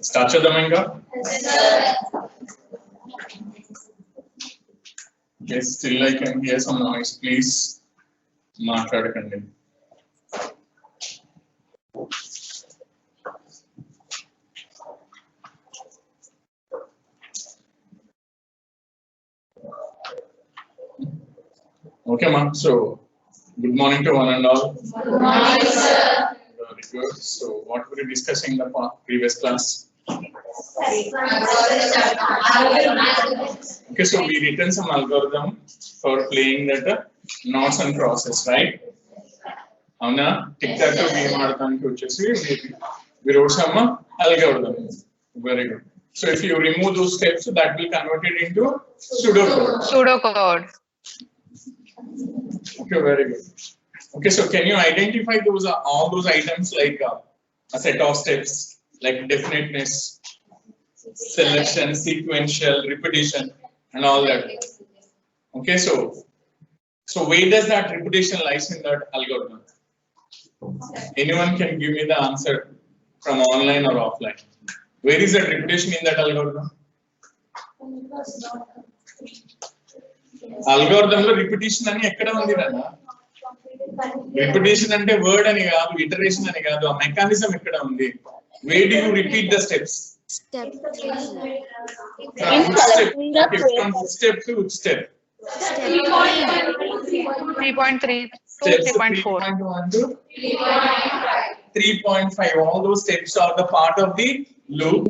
Start చేద్దామా Yes, still I can hear some noise. Please మాట్లాడకండి. Okay, ma'am. So, good morning to one and all. Good morning, sir. Very good. So, what were we discussing in the previous class? Okay, so we written some algorithm for playing that knots and crosses, right? Avuna tic-tac-toe game ఆడడానికి వచ్చేసి we wrote some algorithm. Very good. So, if you remove those steps, that will convert it into pseudocode. Pseudocode. Okay, very good. Okay, so can you identify those all those items like a set of steps like definiteness, selection, sequential, repetition, and all that? Okay, so where does that repetition lies in that algorithm? Anyone can give me the answer from online or offline? Where is that repetition in that algorithm? Algorithm lo repetition ani ekkada undi rana? Repetition ante word ani kaadu, iteration ani kaadu, a mechanism ekkada undi? Where do you repeat the steps? Step 3. From which step? Okay, from which step to which step? Step 3.3 to Steps 3.4. 3.1 to 3.5. All those steps are the part of the loop.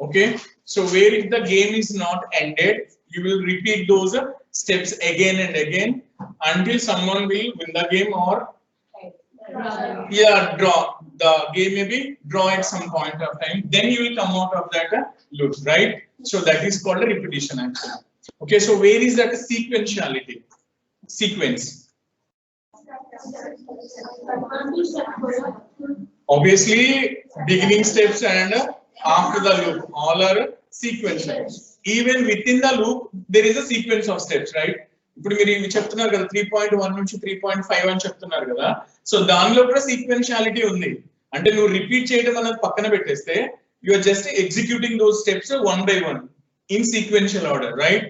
Okay, so where if the game is not ended, you will repeat those steps again and again until someone will win the game or draw. The game may be draw at some point of time. Then you will come out of that loop, right? So that is called a repetition actually. Okay, so where is that sequentiality? Sequence. Obviously, beginning steps and after the loop all are sequential. Even within the loop, there is a sequence of steps, right? ఇప్పుడు మీరు ఇవి చెప్తున్నారు కదా 3.1 నుంచి 3.5 అని చెప్తున్నారు కదా, so దానిలో కూడా సీక్వెన్షియాలిటీ ఉంది. అంటే నువ్వు రిపీట్ చేయడం అనేది పక్కన పెట్టేస్తే you are just executing those steps one by one in sequential order, right?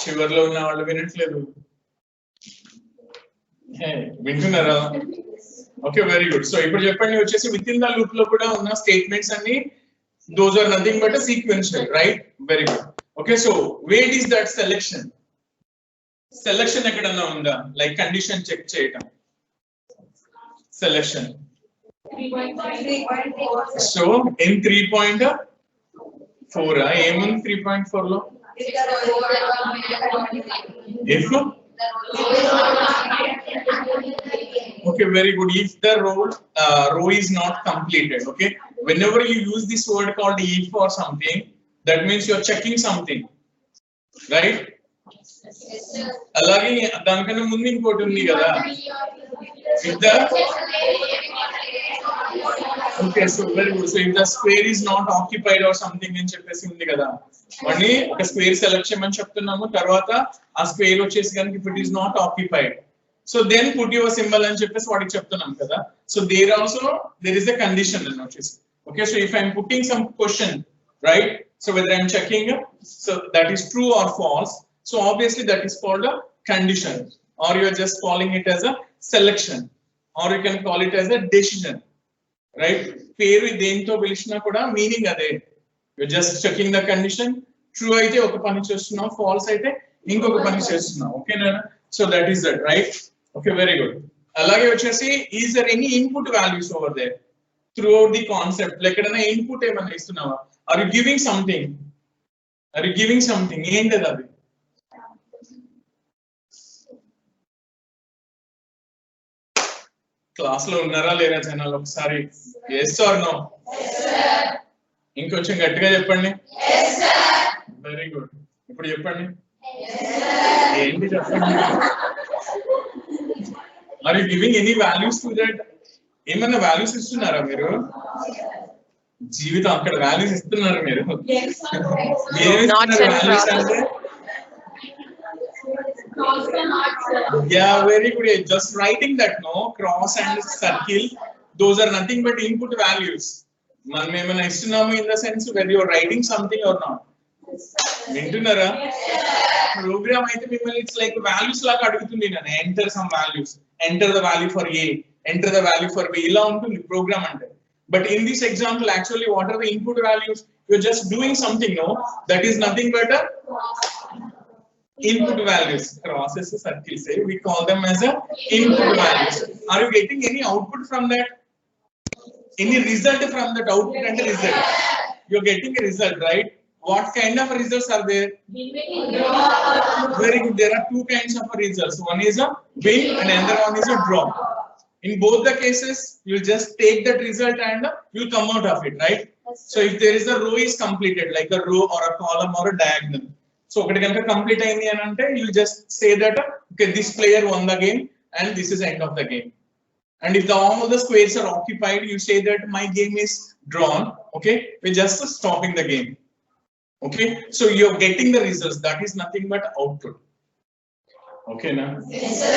చివర్లో ఉన్న వాళ్ళు వినట్లేదు, వింటున్నారా? Okay, very good. సో ఇప్పుడు చెప్పండి వచ్చేసి విత్ ఇన్ ద లూప్ లో కూడా ఉన్న స్టేట్మెంట్స్ అన్ని those are nothing but a sequential, right? Very good. Okay, so where is that selection? Selection ekkadana unda, like condition check cheyadam. Selection. 3.4. So in 3.4 ఏముంది 3.4 లో? If okay, very good. If the row is not completed, okay, whenever you use this word called if or something, that means you are checking something, right? Alage danikana mundu inkoti undi kada, if the okay, so very good. So if the square is not occupied or something అని చెప్పేసి ఉంది కదా, మళ్ళీ ఒక square select చేయమని చెప్తున్నాము, తర్వాత ఆ స్క్వేర్ వచ్చేసి కనుక if it is not occupied, so then put your symbol అని చెప్పేసి వాడికి చెప్తున్నాం కదా. So there is a condition అని వచ్చేసి. Okay, so if I am putting some question, right? So whether I am checking, so that is true or false. So obviously that is called a condition, or you are just calling it as a selection, or you can call it as a decision, right? Peru dento pilchina kuda meaning ade. You are just checking the condition. True aithe oka pani chestunnam, false aithe inkoka pani chestunnam. Okay na? So that is that, right? Okay, very good. Alage vachesi, is there any input values over there throughout the concept? Like ekadana input emanna istunava? Are you giving something? Are you giving something? Enti adi? Class లో ఉన్నారా లేరా జనాలు? ఒకసారి yes or no? Yes sir. ఇంకొంచెం గట్టిగా చెప్పండి. Yes sir. Very good. ఇప్పుడు చెప్పండి. Yes sir. ఏంటి చెప్పండి? Are you giving any values to that? ఏమన్నా వాల్యూస్ ఇస్తున్నారా మీరు? జీవితం అక్కడ వాల్యూస్ ఇస్తున్నారు మీరు. Yeah, very good. Just writing that, no, cross and circle, those are nothing but input values. మనం ఏమైనా ఇస్తున్నాము in the sense where you're writing something or not. వింటున్నారా? ప్రోగ్రామ్ అయితే మిమ్మల్ని ఇట్స్ లైక్ వాల్యూస్ లాగా అడుగుతుంది. నేను enter some values, enter the value for A, enter the value for B, ఇలా ఉంటుంది ప్రోగ్రామ్ అంటే. But in this example, actually, what are the input values? You're just doing something, no? That is nothing but a input values. Crosses circles, we call them as a input values. Are you getting any output from that? Any result from that output and result? You're getting a result, right? What kind of results are there? Very good. There are two kinds of results. One is a win and another one is a draw. In both the cases, you'll just take that result and you'll come out of it, right? So if there is a row is completed, like a row or a column or a diagonal. So ఒకటి కనుక complete అయింది అని అంటే you'll just say that okay, this player won the game and this is end of the game. And if all the squares are occupied, you say that my game is drawn. Okay, we're just stopping the game. Okay, so you're getting the results. That is nothing but output. Okay na? Yes sir.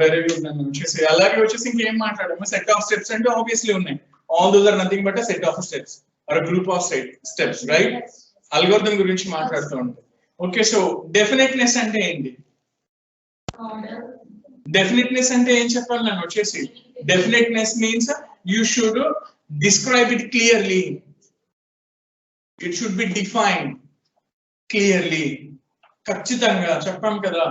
Very good. Nanu chesi alage vachesi inkem maatladamo set of steps ante obviously unnai. All those are nothing but a set of steps or a group of steps, right? Algorithm gurinchi maatladutu unte. Okay, so definiteness ante enti? Definiteness ante em cheppali nanu vachesi? Definiteness means you should describe it clearly. It should be defined clearly. ఖచ్చితంగా చెప్పాం కదా,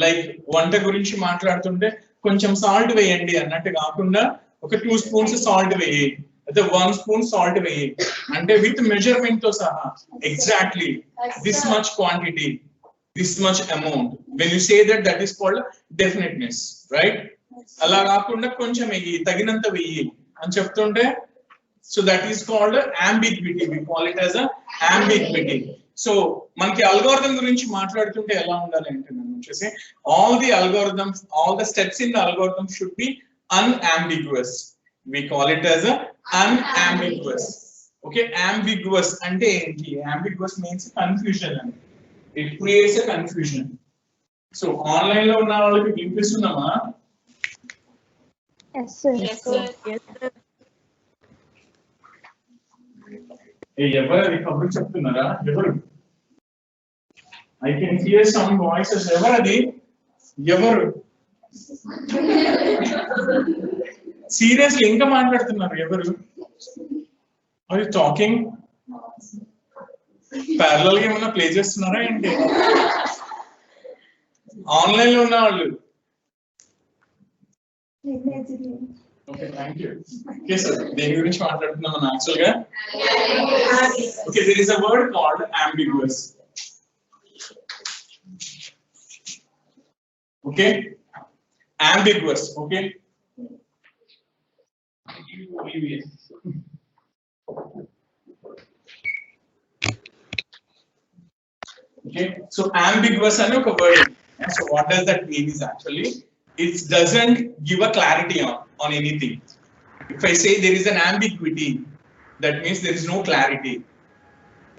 like వంట గురించి మాట్లాడుతుంటే కొంచెం salt వేయండి అన్నట్టు కాకుండా ఒక 2 spoons సాల్ట్ వేయి, అయితే 1 spoon సాల్ట్ వేయి అంటే విత్ మెజర్మెంట్ తో సహా exactly this much quantity, this much amount. When you say that, that is called definiteness, right? అలా కాకుండా కొంచెం వెయ్యి, తగినంత వెయ్యి అని చెప్తుంటే, so that is called ambiguity. We call it as a ambiguity. So మనకి అల్గోరిథం గురించి మాట్లాడుతుంటే ఎలా ఉండాలి అంటే మనం వచ్చేసి all the algorithms, all the steps in the algorithm should be unambiguous. We call it as a unambiguous. Okay, ambiguous అంటే ఏంటి? Ambiguous means confusion. It creates a confusion. So online లో ఉన్న వాళ్ళకి వినిపిస్తున్నామా? Yes sir. Yes sir. ఎవరు కబుర్లు చెప్తున్నారా? ఎవరు? I can hear some voices. ఎవరది? ఎవరు? సీరియస్లీ ఇంకా మాట్లాడుతున్నారు ఎవరు? Are you talking? ప్యారలల్ గా ఏమైనా ప్లే చేస్తున్నారా ఏంటి? ఆన్లైన్ లో ఉన్న వాళ్ళు. Okay, thank you. Okay, sir. దేని గురించి మాట్లాడుతున్నాం మనం యాక్చువల్ గా? Okay, there is a word called ambiguous. Okay, ambiguous. Okay. Okay, so ambiguous ane oka word. So what does that mean is actually it doesn't give a clarity on anything. If I say there is an ambiguity, that means there is no clarity.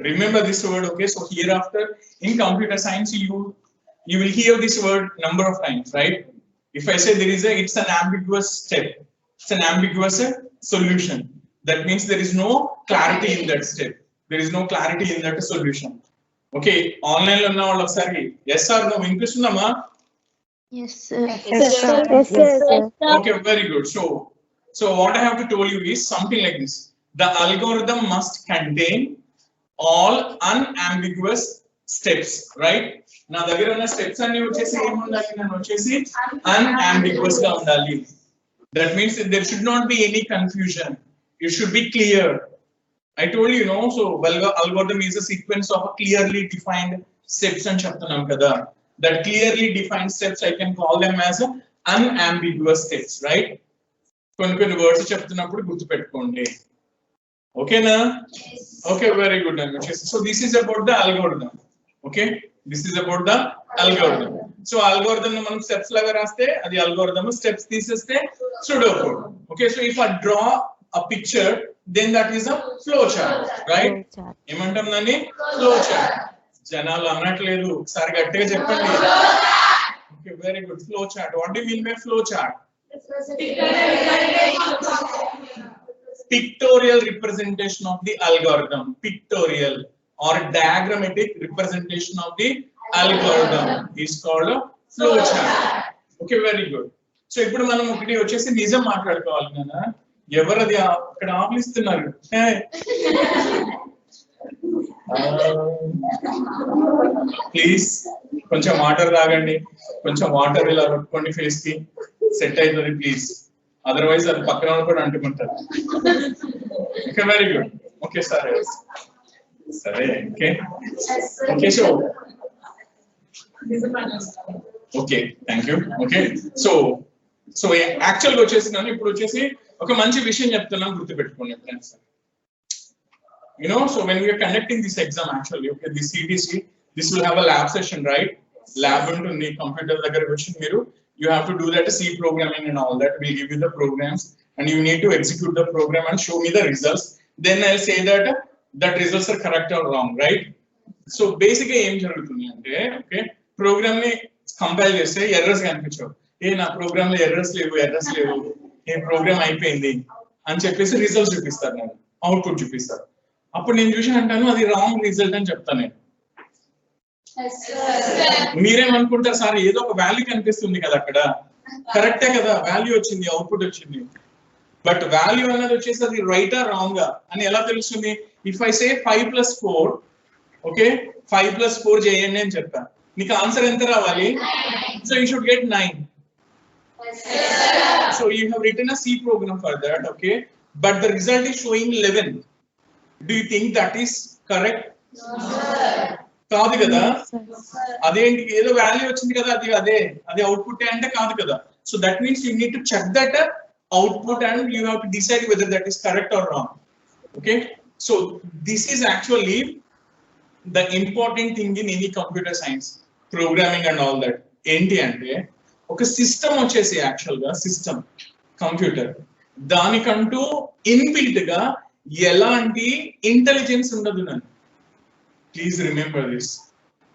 Remember this word, okay? So hereafter in computer science you will hear this word number of times, right? If I say it's an ambiguous step, it's an ambiguous solution, that means there is no clarity in that step, there is no clarity in that solution. Okay, online lo unna vallu okasari yes or no vimpistundama? Yes sir. Yes sir. Yes sir. Okay, very good. So what I have to tell you is something like this: the algorithm must contain all unambiguous steps, right? నా దగ్గర ఉన్న steps అన్ని వచ్చేసి ఏముండాలి? నేను వచ్చేసి unambiguous గా ఉండాలి. That means there should not be any confusion. It should be clear. I told you, no, so algorithm is a sequence of a clearly defined steps అని చెప్తున్నాం కదా. That clearly defined steps I can call them as unambiguous steps, right? కొన్ని words చెప్తున్నప్పుడు గుర్తుపెట్టుకోండి. ఓకేనా? Okay, very good. So this is about the algorithm. Okay, this is about the algorithm. So algorithm ను మనం steps లాగా రాస్తే అది algorithm, steps తీసేస్తే pseudocode. Okay, so if I draw a picture, then that is a flow chart, right? ఏమంటాం దాన్ని? Flow chart. జనాలు అనట్లేదు, ఒకసారి గట్టిగా చెప్పండి. Okay, very good. Flow chart. What do you mean by flow chart? pictorial representation of the algorithm. Pictorial or diagrammatic representation of the algorithm is called a flowchart. Okay, very good. So ఇప్పుడు మనం ఒకటి వచ్చేసి నిజం మాట్లాడుకోవాలి కదా. ఎవరది అక్కడ ఆపిస్తున్నారు? Please కొంచెం వాటర్ తాగండి, కొంచెం వాటర్ ఇలా పెట్టుకోండి ఫేస్ కి, సెట్ అవుతుంది ప్లీజ్. అదర్వైజ్ అది పక్కన కూడా అంటుకుంటారు. Okay, very good. ఓకే సరే సరే. Okay okay. So okay, thank you. Okay, so so యాక్చువల్గా వచ్చేసి నేను ఇప్పుడు వచ్చేసి ఒక మంచి విషయం చెప్తున్నాను, గుర్తుపెట్టుకోండి friends. You know, so when we are conducting this exam, actually, okay, this CTC, this will have a lab session, right? Lab ఉంటుంది కంప్యూటర్ దగ్గరకు వచ్చి మీరు you have to do that C programming and all that. We'll give you the programs and you need to execute the program and show me the results. Then I'll say that that results are correct or wrong, right? So basically ఏం జరుగుతుంది అంటే, okay, programme ని compile చేస్తే errors కనిపించవు. నా programme లో errors లేవు ఏ programme అయిపోయింది అని చెప్పేసి రిజల్ట్స్ చూపిస్తారు, నేను అవుట్పుట్ చూపిస్తారు. అప్పుడు నేను చూసి అంటాను అది రాంగ్ రిజల్ట్ అని చెప్తాను నేను. మీరేమనుకుంటారు, సార్ ఏదో ఒక వాల్యూ కనిపిస్తుంది కదా అక్కడ, కరెక్టే కదా, వాల్యూ వచ్చింది, అవుట్పుట్ వచ్చింది, బట్ వాల్యూ అన్నది వచ్చేసి అది రైటా రాంగా అని ఎలా తెలుస్తుంది? ఇఫ్ ఐ సే 5+4, ఓకే, 5+4 చేయండి అని చెప్పాను, నీకు ఆన్సర్ ఎంత రావాలి? So you should get 9. So you have written a C program for that, okay, but the result is showing 11. Do you think that is correct? కాదు కదా. అదేంటి, ఏదో వాల్యూ వచ్చింది కదా, అది అవుట్పుట్ అంటే కాదు కదా. So that means you need to check that output and you have to decide whether that is correct or wrong. Okay, so this is actually the important thing in any computer science programming and all that. ఏంటి అంటే, ఒక system వచ్చేసి actual గా system computer, దానికంటూ inbuilt గా ఎలాంటి intelligence ఉండదు. నన్ను ప్లీజ్ రిమెంబర్ దిస్.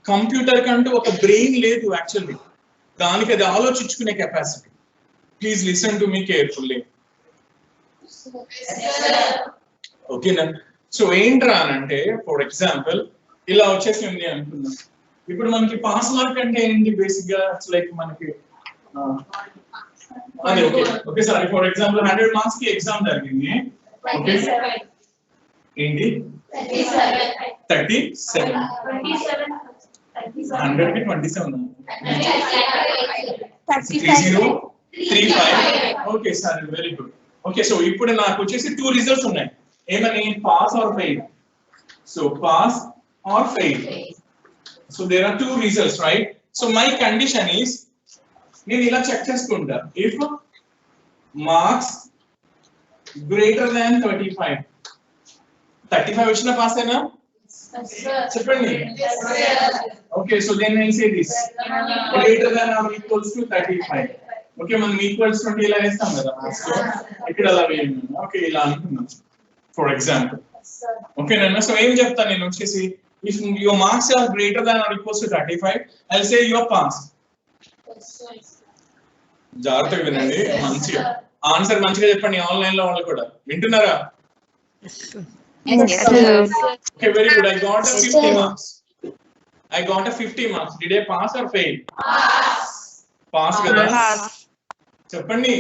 కంప్యూటర్ కంటూ ఒక బ్రెయిన్ లేదు యాక్చువల్లీ, దానికి అది ఆలోచించుకునే capacity. Please listen to me carefully. ఓకేనా? సో ఏంట్రా అంటే, ఫర్ ఎగ్జాంపుల్ ఇలా వచ్చేసి ఉంది అనుకుందాం. ఇప్పుడు మనకి పాస్ మార్క్ అంటే ఏంటి? బేసిక్ గా ఇట్స్ లైక్ మనకి అదే. Okay okay sorry, for example 100 marks కి ఎగ్జామ్ జరిగింది. ఓకే, ఏంటి 37, 100 కి 27, 3035. Okay sir, very good. Okay, so ఇప్పుడు నాకు వచ్చేసి 2 రిజల్ట్స్ ఉన్నాయి. ఏమని? Pass or fail. So pass or fail. So there are 2 results, right? So my condition is, నేను ఇలా చెక్ చేసుకుంటా, if marks greater than 35 వచ్చిన పాస్ అయినా చెప్పండి. Okay, so then I say this greater than or equals to 35. Okay, మనం equals 20 ఇలా వేస్తాం కదా మార్క్స్ లో, ఇక్కడ అలా వేయండి. ఓకే, ఇలా అనుకున్నాం ఫర్ ఎగ్జాంపుల్. ఓకేనా? సో ఏం చెప్తాను నేను వచ్చేసి, if your marks are greater than or equals to 35, I'll say you are passed. జాగ్రత్తగా వినండి, మంచిగా ఆన్సర్ మంచిగా చెప్పండి. ఆన్లైన్ లో వాళ్ళు కూడా వింటున్నారా? Okay, very good. I got a 50 marks. Did I pass or fail? Pass కదా? చెప్పండి.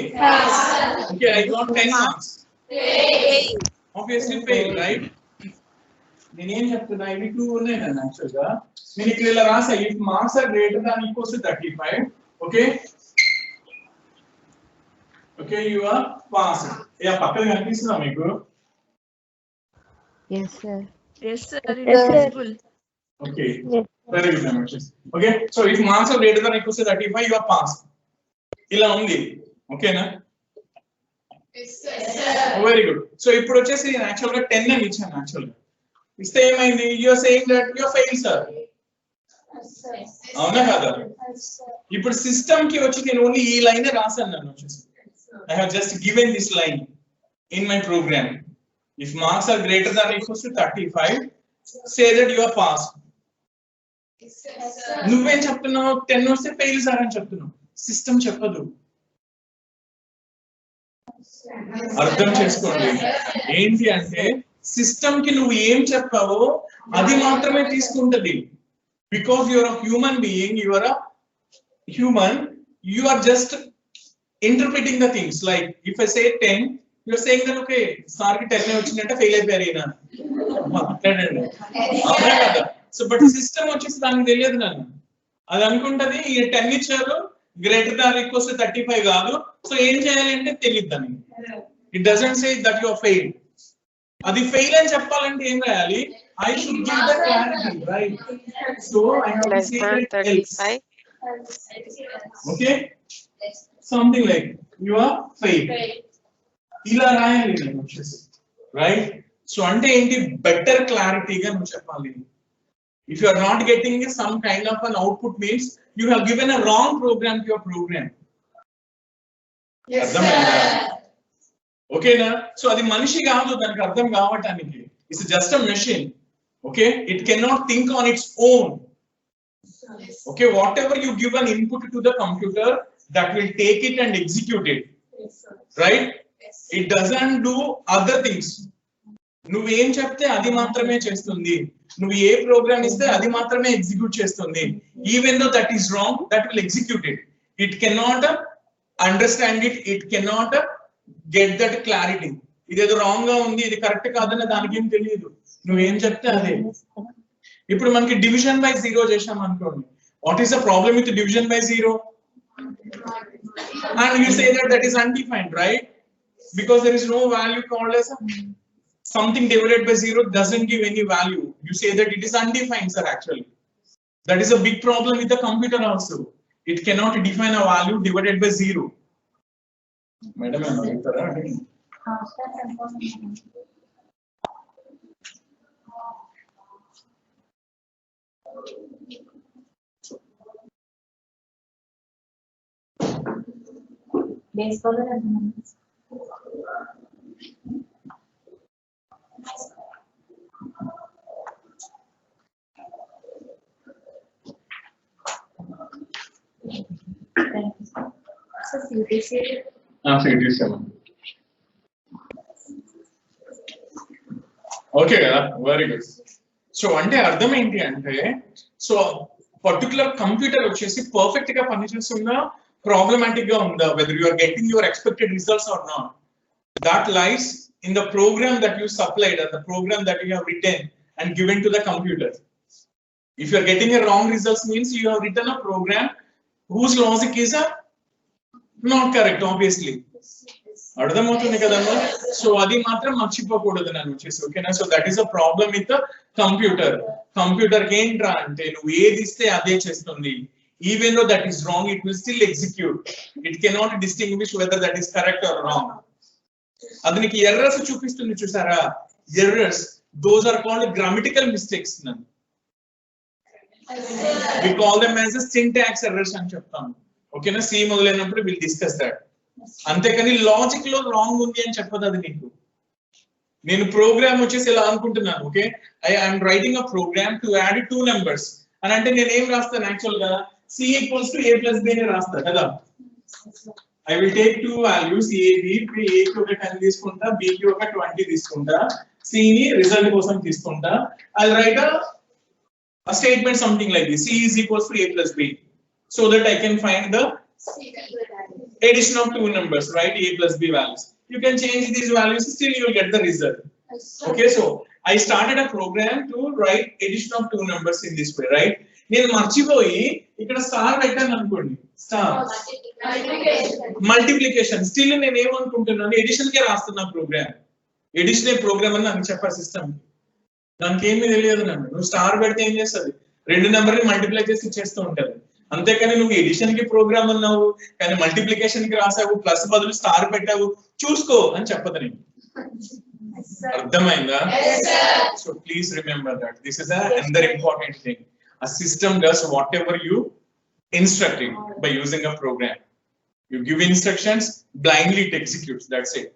Okay, I got 10 marks. Obviously fail, right? నేనేం చెప్తున్నా, ఇవి 2 ఉన్నాయి కదా యాక్చువల్ గా. నేను ఇక్కడ ఇలా రాసా, if marks are greater than equals to 35, okay okay, you are pass. Ya, పక్కన కనిపిస్తుందా మీకు? Yes sir. Yes sir, it is visible. Okay, very good. Okay, so if marks are greater than equals to 35, you are passed. ఇలా ఉంది, ఓకేనా? Yes sir. Very good. So ఇప్పుడు వచ్చేసి నేను actual గా 10 అని ఇచ్చాను. యాక్చువల్ గా ఇస్తే ఏమైంది? You are saying that you are fail sir. అవునా కదా? ఇప్పుడు సిస్టమ్ కి వచ్చి నేను ఓన్లీ ఈ లైన్ రాసాను. నన్ను వచ్చేసి I have just given this line in my program. If marks are greater than or equals to 35, say that you are passed. నువ్వేం చెప్తున్నావు? 10 వస్తే ఫెయిల్ సార్ అని చెప్తున్నావు. సిస్టమ్ చెప్పదు. అర్థం చేసుకోండి. ఏంటి అంటే సిస్టమ్ కి నువ్వు ఏం చెప్పావో అది మాత్రమే తీసుకుంటది. Because your uh human being, your uh human, you are just interpreting the things. Like if I say 10, you are saying that okay, sir కి 10 వచ్చిందంటే ఫెయిల్ అయిపోయారు ఈయన మాట్లాడండి, అవునా కదా? సో బట్ సిస్టమ్ వచ్చేసి దానికి తెలియదు నన్ను, అది అనుకుంటది ఈ 10 ఇచ్చారు గ్రేటర్ దాన్ ఈక్వల్స్ 35 కాదు, సో ఏం చేయాలి అంటే తెలియదు దానికి. It doesn't say that you are fail. అది ఫెయిల్ అని చెప్పాలంటే ఏం రాయాలి? I should give the clarity, right? So I have to say that else. Okay, something like you are failed. ఇలా రాయాలి నేను వచ్చేసి, రైట్? సో అంటే ఏంటి, బెటర్ క్లారిటీగా నువ్వు చెప్పాలి. If you are not getting some kind of an output means you have given a wrong program to your program. అర్థమైందా? ఓకేనా? సో అది మనిషి కాదు, దానికి అర్థం కావటానికి. It's just a machine. Okay, it can not think on its own. Okay, whatever you give an input to the computer, that will take it and execute it, right? It doesn't do other things. నువ్వు ఏం చెప్తే అది మాత్రమే చేస్తుంది, నువ్వు ఏ programme ఇస్తే అది మాత్రమే ఎగ్జిక్యూట్ చేస్తుంది. Even though that is wrong, that will execute it. It cannot understand it, it cannot get that clarity. ఇదేదో రాంగ్ గా ఉంది, ఇది కరెక్ట్ కాదన్న దానికి ఏం తెలియదు, నువ్వేం చెప్తే అదే. ఇప్పుడు మనకి డివిజన్ బై జీరో చేసాం అనుకోండి, what is the problem with division by zero? And you say that that is undefined, right? Because there is no value called as something divided by zero doesn't give any value. You say that it is undefined, sir. Actually, that is a big problem with the computer also. It cannot define a value divided by zero. Madam, base color and so CTC okay కదా, very good. So అంటే అర్థం ఏంటి అంటే, so particular computer వచ్చేసి perfect గా పనిచేస్తుందా, problematic ga unda, whether you are getting your expected results or not, that lies in the program that you supplied or the program that you have written and given to the computer. If you are getting a wrong results means you have written a program whose logic is not correct, obviously. అర్థమవుతుంది కదమ్మా? So అది మాత్రం మర్చిపోకూడదు నన్ను వచ్చేసి, ఓకేనా? So that is a problem with computer. Computer కి ఏంట్రా అంటే నువ్వు ఏది ఇస్తే అదే చేస్తుంది. Even though that is wrong, it will still execute. It cannot distinguish whether that is correct or wrong. Adiniki errors chupistundi chusara, errors, those are called grammatical mistakes. We call them as a syntax errors అని చెప్తాం. ఓకేనా? C మొదలైనప్పుడు we'll discuss that. అంతేకాని logic లో wrong ఉంది అని చెప్పదు అది నీకు. నేను ప్రోగ్రామ్ వచ్చేసి ఎలా అనుకుంటున్నాను, okay, I am writing a program to add 2 numbers అని అంటే నేను ఏం రాస్తాను యాక్చువల్ గా, c equals to a plus b ని రాస్తా కదా. I will take 2 values a b, a కి ఒక 10 తీసుకుంటా, b కి ఒక 20 తీసుకుంటా, c ని రిజల్ట్ కోసం తీసుకుంటా. I'll write a statement something like this: c is equals to a plus b, so that I can find the addition of 2 numbers, right? A plus b values. You can change these values, still you will get the result. Okay, so I started a program to write addition of 2 numbers in this way, right? నేను మర్చిపోయి ఇక్కడ star పెట్టాను అనుకోండి, star multiplication, still నేను ఏమనుకుంటున్నాను, edition కే రాస్తున్నా programme, ఎడిషనే programme అని నాకు చెప్పా సిస్టమ్. దానికి ఏమీ తెలియదు నన్ను. నువ్వు స్టార్ పెడితే ఏం చేస్తుంది, 2 నెంబర్ని మల్టిప్లై చేసి ఇచ్చేస్తూ ఉంటుంది. అంతేకాని నువ్వు ఎడిషన్ కి ప్రోగ్రామ్ అన్నావు కానీ మల్టిప్లికేషన్ కి రాసావు, ప్లస్ బదులు స్టార్ పెట్టావు, చూసుకో అని చెప్పదు నీకు. అర్థమైందా? So please remember that this is another important thing. A system does whatever you instruct it by using a program. You give instructions, blindly it executes, that's it.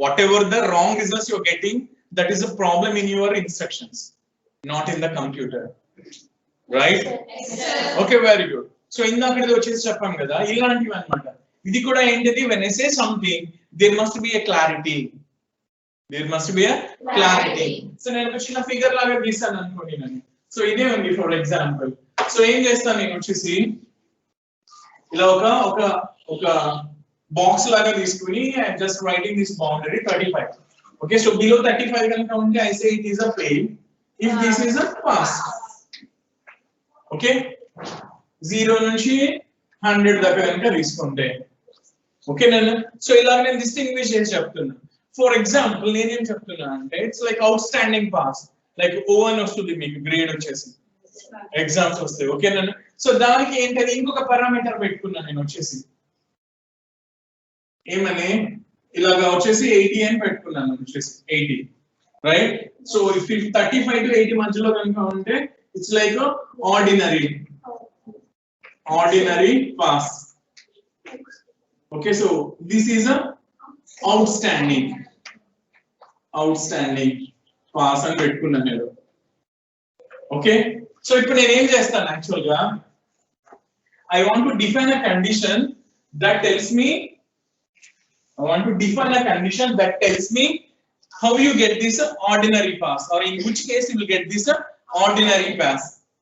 Whatever the wrong results you're getting, that is a problem in your instructions, not in the computer, right? Okay, very good. So indakade vachesi cheppam kada, ilantivi annamata. Idi kuda entidi, when I say something, there must be a clarity. There must be a clarity. So నేను ఒక చిన్న figure లాగా గీసాను అనుకోండి నేను. So ఇదే ఉంది for example. So ఏం చేస్తాను నేను వచ్చేసి ఇలా ఒక బాక్స్ లాగా తీసుకుని I just writing this boundary 35. Okay, so below 35 కనుక ఉంటే I say it is a fail if this is a pass. Okay, 0 నుంచి 100 దాకా కనుక తీసుకుంటే ఓకే నేను. సో ఇలా నేను డిస్టింగ్విష్ చేసి చెప్తున్నా. ఫర్ ఎగ్జాంపుల్ నేనేం చెప్తున్నా అంటే it's like out standing pass, like O1 వస్తుంది మీకు గ్రేడ్ వచ్చేసి ఎగ్జామ్స్ వస్తాయి. ఓకే నేను. సో దానికి ఏంటంటే ఇంకొక పారామీటర్ పెట్టుకున్నాను నేను వచ్చేసి ఏమని ఇలాగా వచ్చేసి 80 అని పెట్టుకున్నాను వచ్చేసి 80, రైట్. సో ఇఫ్ 35 to 80 మధ్యలో కనుక ఉంటే it's like ordinary pass. Okay, so this is a outstanding pass అని పెట్టుకున్నాను నేను. ఓకే, సో ఇప్పుడు నేను ఏం చేస్తాను యాక్చువల్ గా I want to define a condition that tells me how you get this ordinary pass, or in which case you will get this ordinary pass.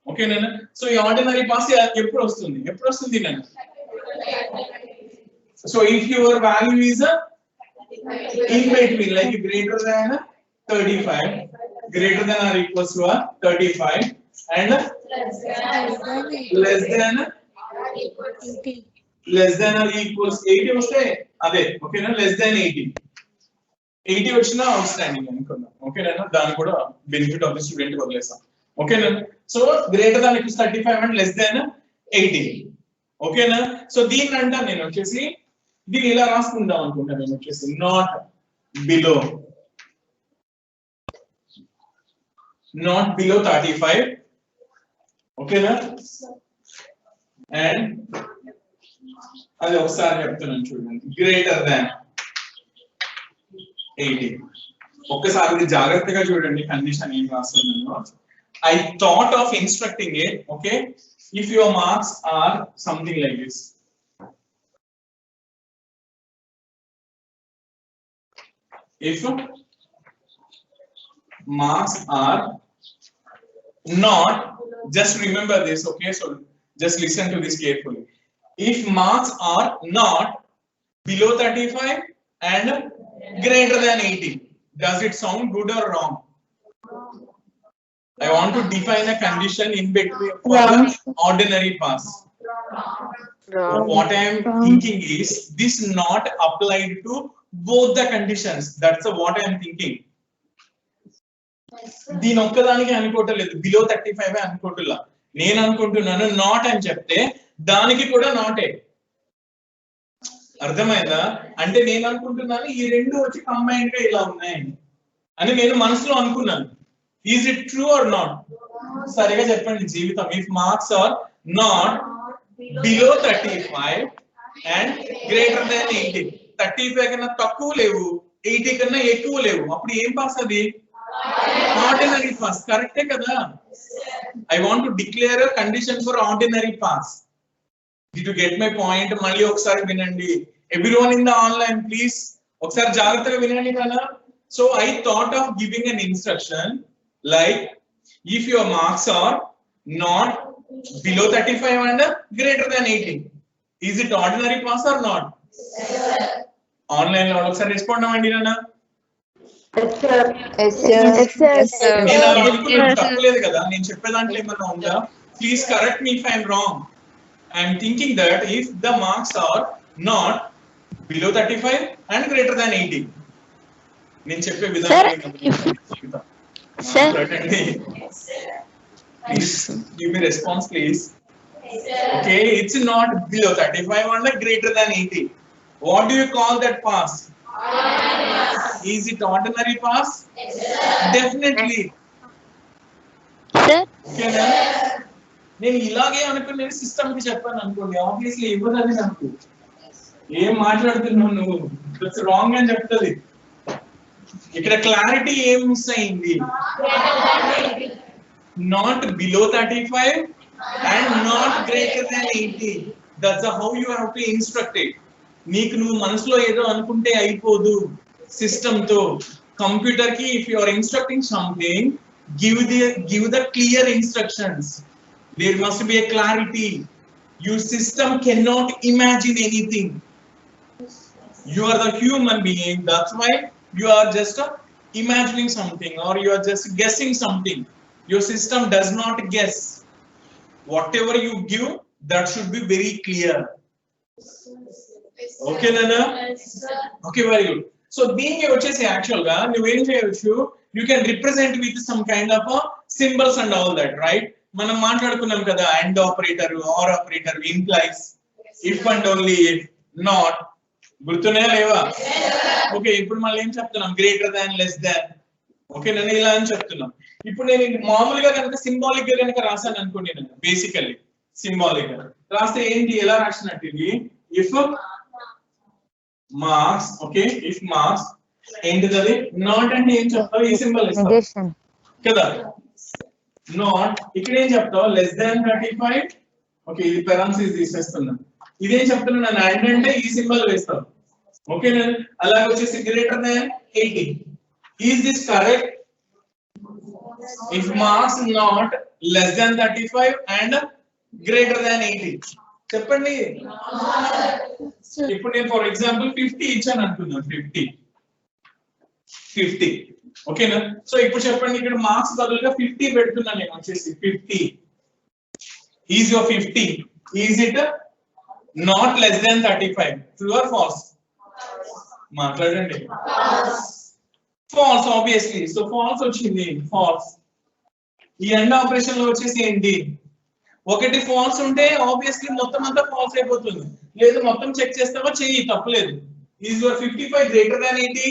Okay nana. So ఈ ordinary pass ఎప్పుడు వస్తుంది nana. So if your value is in between, like greater than 35, greater than or equals to 35 and less than or equals 80 వస్తే అదే ఓకేనా, less than 80 వచ్చినా outstanding అనుకున్నాం. ఓకేనా, దాని కూడా బెనిఫిట్ ఆఫ్ ది స్టూడెంట్ వదిలేసాం. ఓకేనా, so greater than equals 35 and less than 80. ఓకేనా, సో దీన్ని అంటాను నేను వచ్చేసి దీన్ని ఇలా రాసుకుందాం అనుకుంటా నేను వచ్చేసి నాట్ బిలో 35. ఓకేనా, అండ్ అది ఒకసారి చెప్తున్నాను చూడండి, గ్రేటర్ దాన్ 80. ఒక్కసారి ఇది జాగ్రత్తగా చూడండి కండిషన్ ఏం రాస్తున్నాను. I thought of instructing it, okay, if your marks are something like this. If marks are not, just remember this, okay, so just listen to this carefully. If marks are not below 35 and greater than 80, does it sound good or wrong? I want to define a condition in between for the ordinary pass. What I am thinking is this not applied to both the conditions. That's what I am thinking. దీని ఒక్కదానికి అనుకోవట్లేదు, below 35 అనుకోవట్లా. నేను అనుకుంటున్నాను not అని చెప్తే దానికి కూడా నాటే. అర్థమైందా? అంటే నేను అనుకుంటున్నాను ఈ రెండు వచ్చి కంబైన్డ్ గా ఇలా ఉన్నాయని అని నేను మనసులో అనుకున్నాను. Is it true or not? సరిగా చెప్పండి జీవితం. If marks are not below 35 and greater than 80, 35 కన్నా తక్కువ లేవు, 80 కన్నా ఎక్కువ లేవు, అప్పుడు ఏం పాస్ అది? Ordinary pass. కరెక్టే కదా? I want to declare a condition for ordinary pass. Did you get my point? మళ్ళీ ఒకసారి వినండి. Everyone in the online, please ఒకసారి జాగ్రత్తగా వినండి కదా. So I thought of giving an instruction like if your marks are not below 35 and greater than 80, is it ordinary pass or not? Online లో ఒకసారి respond అవ్వండి నాన్న. నేను అనుకుంటున్నాను తప్పలేదు కదా, నేను చెప్పే దాంట్లో ఏమన్నా ఉందా? Please correct me if I'm wrong. I'm thinking that if the marks are not below 35 and greater than 80, నేను చెప్పే విధానం please give me response please. Okay, it's not below 35 and greater than 80. What do you call that pass? Is it ordinary pass? Yes, sir. Definitely. Sir? Okay, నేను ఇలాగే అనుకునే system కి చెప్పాను అనుకోండి, obviously ఇవ్వదని నాకు. ఏం మాట్లాడుతున్నావు నువ్వు, దట్స్ రాంగ్ అని చెప్తుంది. ఇక్కడ క్లారిటీ ఏం మిస్ అయింది? Not below 35 and not greater than 80. That's how you have to instruct it. నీకు నువ్వు మనసులో ఏదో అనుకుంటే అయిపోదు సిస్టమ్ తో కంప్యూటర్ కి if you are instructing something give the clear instructions. There must be a clarity. Your system cannot imagine anything. You are the human being, that's why you are just imagining something or you are just guessing something. Your system does not guess. Whatever you give, that should be very clear. Okay Nana? Okay, very good. So దీన్ని వచ్చేసి actual గా నువ్వేం చేయొచ్చు, you can represent with some kind of a symbols and all that, right? మనం మాట్లాడుకున్నాం కదా, and operator, or operator, implies, if and only if, not. గుర్తున్నాయా లేవా? ఓకే, ఇప్పుడు మళ్ళీ ఏం చెప్తున్నాం, greater than, less than. Okay, నేను ఇలా అని చెప్తున్నాం. ఇప్పుడు నేను మామూలుగా కనుక సింబాలిక్ గా కనుక రాశాను అనుకోండి, నేను బేసికల్లీ సింబాలిక్ గా రాస్తే ఏంటి, ఎలా రాసినట్టు ఇది, if marks, okay, if marks ఏంటిది, నాట్ అంటే ఏం చెప్తావు, ఈ సింబల్ ఇస్తావు కదా, నాట్. ఇక్కడ ఏం చెప్తావు, లెస్ దాన్ 35. ఓకే, ఇది పెరాన్సిస్ తీసేస్తున్నా. ఇదేం చెప్తున్నా, నన్ను అండ్ అంటే ఈ సింబల్ వేస్తావు. ఓకే, అలాగే వచ్చేసి greater than 80. Is this correct? If marks not less than 35 and greater than 80, చెప్పండి. ఇప్పుడు నేను ఫర్ ఎగ్జాంపుల్ 50 ఇచ్చాను అనుకుందాం, 50. ఓకేనా? సో ఇప్పుడు చెప్పండి, ఇక్కడ మార్క్స్ బదులుగా 50 పెడుతున్నా నేను వచ్చేసి 50. Is your 50, is it not less than 35? True or false? మాట్లాడండి. False obviously. సో ఫాల్స్ వచ్చింది, ఫాల్స్. ఈ ఎండ్ ఆపరేషన్ లో వచ్చేసి ఏంటి, ఒకటి ఫాల్స్ ఉంటే ఆబ్వియస్లీ మొత్తం అంతా ఫాల్స్ అయిపోతుంది. లేదు మొత్తం చెక్ చేస్తావా, చెయ్యి, తప్పలేదు. Is your 55 greater than 80?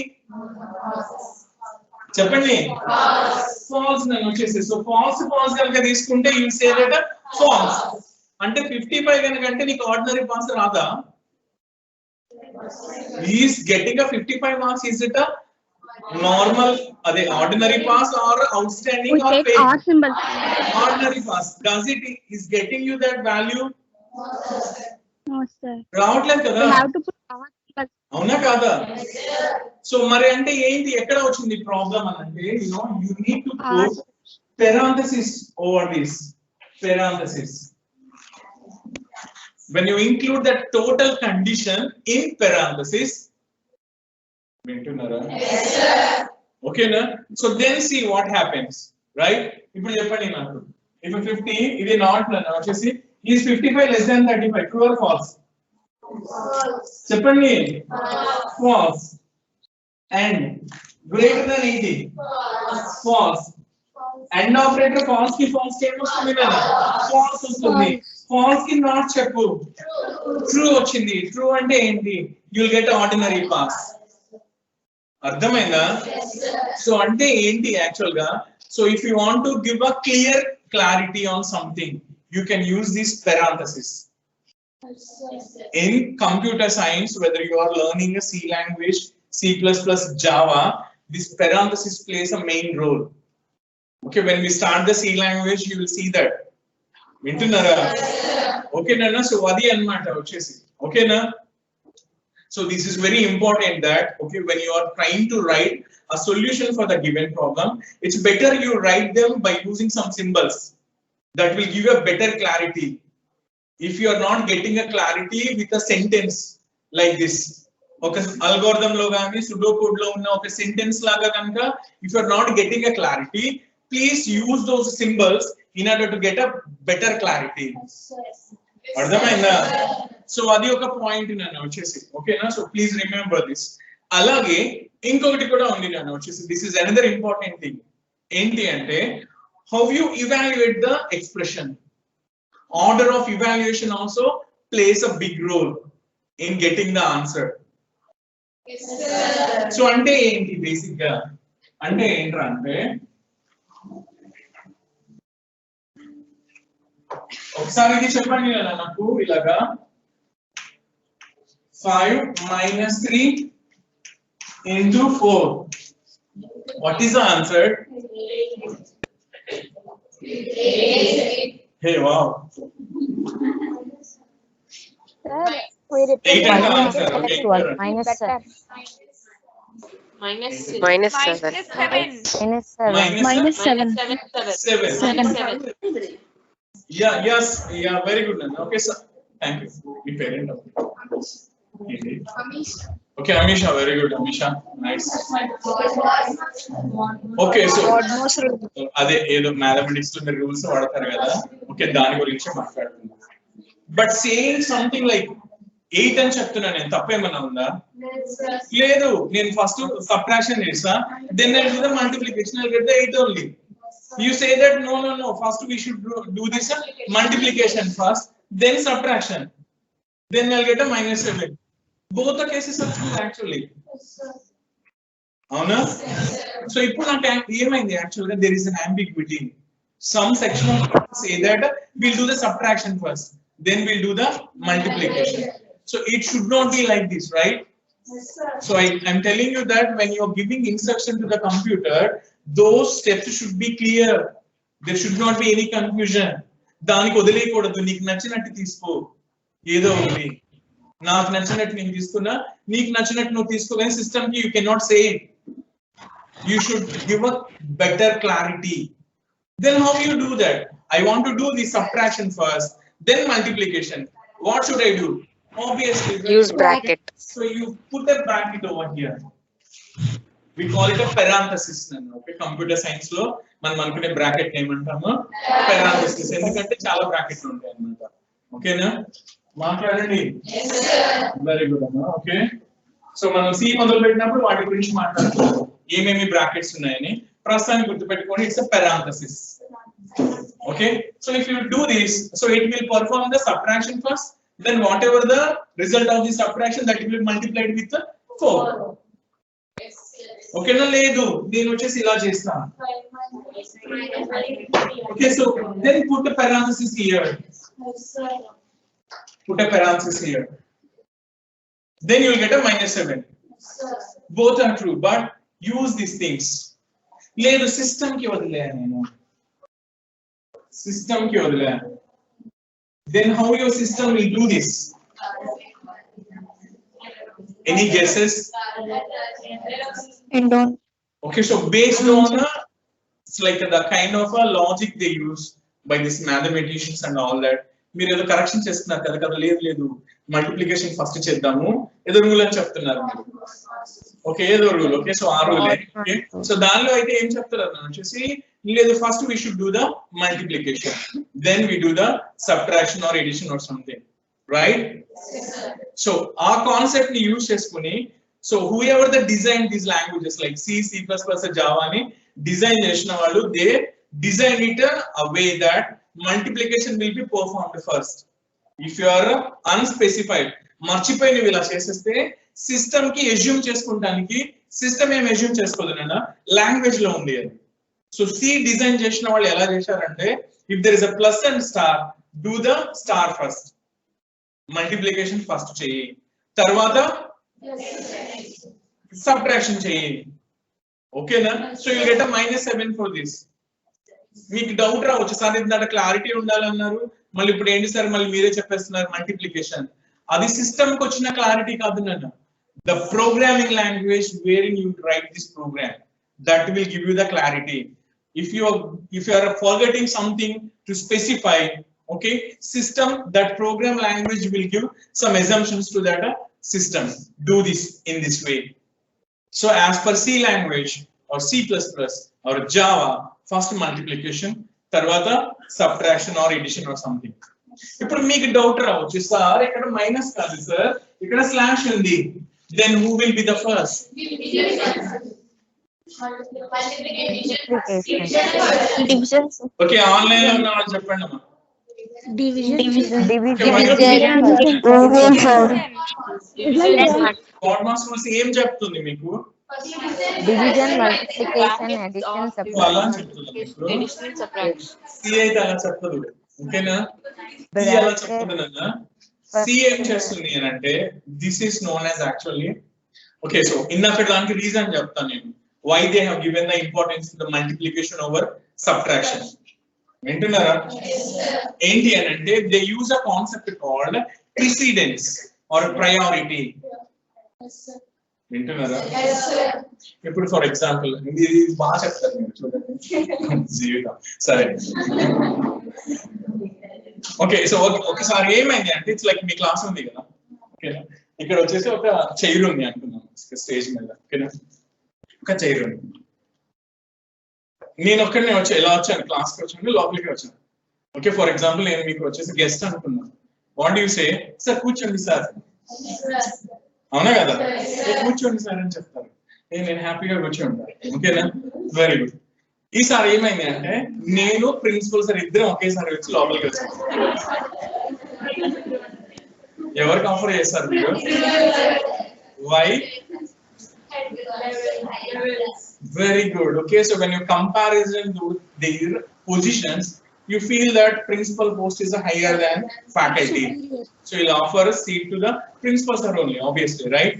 చెప్పండి. ఫాల్స్ నేను వచ్చేసి. సో ఫాల్స్ కనుక తీసుకుంటే యూ సే దట్ ఫాల్స్. అంటే 55 కనుక అంటే నీకు ఆర్డినరీ పాస్ రాదా? Is getting 55 marks, is it normal, అదే ordinary pass or outstanding or fail? Ordinary pass. Does it is getting you that value? No sir. రావట్లేదు కదా, అవునా కాదా? సో మరి అంటే ఏంటి, ఎక్కడ వచ్చింది ప్రాబ్లం అని అంటే, you need to put parenthesis over this, parenthesis. When you include the total condition in parenthesis, వింటున్నారా? ఓకే నా? So then see what happens, right? ఇప్పుడు చెప్పండి నాకు, ఇప్పుడు 50 ఇది నాట్ వచ్చేసి is 55 less than 35? True or false? చెప్పండి. False. And greater than 80? False. And operator false కి ఏమొస్తుంది కదా, ఫాల్స్ వస్తుంది. ఫాల్స్ కి నాట్ చెప్పు, ట్రూ వచ్చింది. ట్రూ అంటే ఏంటి, యుల్ గెట్ ఆర్డినరీ పాస్. అర్థమైందా? సో అంటే ఏంటి యాక్చువల్ గా, so if you want to give a clear clarity on something, you can use this parenthesis. In computer science, whether you are learning a C language, C++, Java, this parenthesis plays a main role. Okay, when we start the C language, you will see that. వింటున్నారా? ఓకే నా? So అది అన్నమాట వచ్చేసి. ఓకేనా? So this is very important that, okay, when you are trying to write a solution for the given problem, it's better you write them by using some symbols that will give you a better clarity. If you are not getting a clarity with a sentence like this, okay, algorithm lo gaani pseudocode lo unna oka sentence laga ganaka, if you are not getting a clarity, please use those symbols in order to get a better clarity. అర్థమైందా? So అది ఒక point నన్ను వచ్చేసి. ఓకేనా? So please remember this. అలాగే ఇంకొకటి కూడా ఉంది నన్ను వచ్చేసి, this is another important thing. ఏంటి అంటే, how you evaluate the expression. Order of evaluation also plays a big role in getting the answer. So అంటే ఏంటి బేసిక్ గా, అంటే ఏంట్రా అంటే, ఒకసారి ఇది చెప్పండి కదా నాకు, ఇలాగా 5 minus 3 into 4. What is the answer? Hey, wow. We replace 8 అంటారా minus sir? Okay 12 minus better. 7. Minus Minus 7. minus 7. Minus 7. Minus 7. 7. 7. Yeah, yes, yeah, very good. Nana. Okay, sir. Thank you. Be parent. Okay, Amisha, very good. Amisha, nice. Okay, so అదే ఏదో mathematics లో మీరు rules వాడతారు కదా, okay దాని గురించి మాట్లాడుతున్నాం. But saying something like 8 అని చెప్తున్నా నేను, తప్పేమన్నా ఉందా? లేదు, నేను ఫస్ట్ సబ్ట్రాక్షన్ చేస్తా, then I do the multiplication, I get the 8 only. You say that no, first we should do this multiplication first, then subtraction, then I'll get a minus 7. Both the cases are true actually. Avuna? So ipudu naku emaindi actually there is an ambiguity. Some section say that we'll do the subtraction first, then we'll do the multiplication. So it should not be like this, right? So I'm telling you that when you're giving instruction to the computer, those steps should be clear. There should not be any confusion. దానికి వదిలేయకూడదు, నీకు నచ్చినట్టు తీసుకో, ఏదో ఉంది నాకు నచ్చినట్టు నేను తీసుకున్నా, నీకు నచ్చినట్టు నువ్వు తీసుకోగానే సిస్టమ్ కి you cannot say it. You should give a better clarity. Then how you do that? I want to do the subtraction first, then multiplication. What should I do? Obviously Use bracket. So you put a bracket over here. We call it a parenthesis. Okay, computer science లో మనం అనుకునే bracket ఏమంటాము? parenthesis. ఎందుకంటే చాలా బ్రాకెట్లు ఉంటాయి అన్నమాట. ఓకేనా? మాట్లాడండి. వెరీ గుడ్ అమ్మా. ఓకే, సో మనం సి మొదలు పెట్టినప్పుడు వాటి గురించి మాట్లాడుతున్నాం, ఏమేమి బ్రాకెట్స్ ఉన్నాయని. ప్రస్తుతానికి గుర్తుపెట్టుకోండి, it's a parenthesis. Okay, so if you do this, so it will perform the subtraction first, then whatever the result of the subtraction, that will be multiplied with 4. Okay, na ledu నేను వచ్చేసి ఇలా చేస్తాను. Okay, so then put a parenthesis here. Put a parenthesis here. Then you will get a minus 7. Both are true, but use these things. లేదు system కి వదిలే నేను, system కి వదిలే. Then how your system will do this? Any guesses? And don't. Okay, so based on it's like the kind of a logic they use by these mathematicians and all that. మీరు ఏదో correction చేస్తున్నారు కదా, కదా లేదు multiplication first చేద్దాము ఏదో rule అని చెప్తున్నారు మీరు. ఓకే, ఏదో రూల్. ఓకే, సో ఆ రూల్. ఓకే, సో దానిలో అయితే ఏం చెప్తారు అని వచ్చేసి, లేదు first we should do the multiplication, then we do the subtraction or addition or something, right? So our concept ni use chesukoni, so whoever the design these languages like C, C++, Java ni design chesina vallu, they design it a way that multiplication will be performed first. If you are unspecified, marchipoyi ni vila cheseste system ki assume చేసుకుంటానికి, system ఏం assume చేసుకోలేదన్న language లో ఉంది అది. So C design చేసిన వాళ్ళు ఎలా చేశారంటే, if there is a plus and star, do the star first, multiplication first చెయ్యి, తర్వాత సబ్ట్రాక్షన్ చెయ్యి. ఓకేనా? So you get a minus 7 for this. మీకు డౌట్ రావచ్చు, సార్ ఇంత క్లారిటీ ఉండాలన్నారు, మళ్ళీ ఇప్పుడు ఏంటి సార్ మళ్ళీ మీరే చెప్పేస్తున్నారు మల్టిప్లికేషన్. అది సిస్టమ్ కి వచ్చిన క్లారిటీ కాదు నాన్న, the programming language wherein you write this program, that will give you the clarity. If you are forgetting something to specify, okay, system, that program language will give some assumptions to that system. Do this in this way. So as per C language or C++ or Java, first multiplication, tarvata subtraction or addition or something. ఇప్పుడు మీకు doubt రావచ్చు, sir ఇక్కడ minus కాదు sir, ఇక్కడ slash ఉంది, then who will be the first? Division. Okay, online లో ఉన్న వాళ్ళు చెప్పండి అమ్మా. Division. గాడ్ మాస్టర్స్ ఏం చెప్తుంది మీకు? Division, multiplication, addition, అలా subtraction. చెప్తుంది మీకు. addition and subtraction. సి అయితే అలా చెప్పదు. ఓకేనా? సి అలా చెప్తుంది నాన్న. సి ఏం చేస్తుంది అని అంటే, this is known as actually, okay, so ఇందాక దానికి రీజన్ చెప్తాను నేను, why they have given the importance to the multiplication over subtraction. వింటున్నారా? ఏంటి అని అంటే, they use a concept called precedence. or priority? వింటున్నారా? ఇప్పుడు ఫర్ ఎగ్జాంపుల్ ఇది బాగా చెప్తారు మీరు చూడండి జీవితం సరే ఓకే సో ఒకసారి ఏమైంది అంటే ఇట్స్ లైక్ మీ క్లాస్ ఉంది కదా ఓకేనా ఇక్కడ వచ్చేసి ఒక చైర్ ఉంది అనుకున్నాం స్టేజ్ మీద ఓకేనా ఒక చైర్ ఉంది నేను ఒక్కడినే వచ్చి ఎలా వచ్చాను క్లాస్కి వచ్చాను లోపలికి వచ్చాను ఓకే ఫర్ ఎగ్జాంపుల్ నేను మీకు వచ్చేసి గెస్ట్ అనుకున్నాను వాట్ యు సే సార్ కూర్చోండి సార్ అవునా కదా కూర్చోండి సార్ అని చెప్తారు నేను హ్యాపీగా కూర్చోంటాను ఓకేనా వెరీ గుడ్ ఈసారి ఏమైంది అంటే నేను ప్రిన్సిపల్ సార్ ఇద్దరం ఒకేసారి వచ్చి లోపలికి వచ్చాను ఎవరికి ఆఫర్ చేస్తారు మీరు why very good okay so when you comparison to their positions you feel that principal post is higher than faculty so you'll offer a seat to the principal sir only obviously right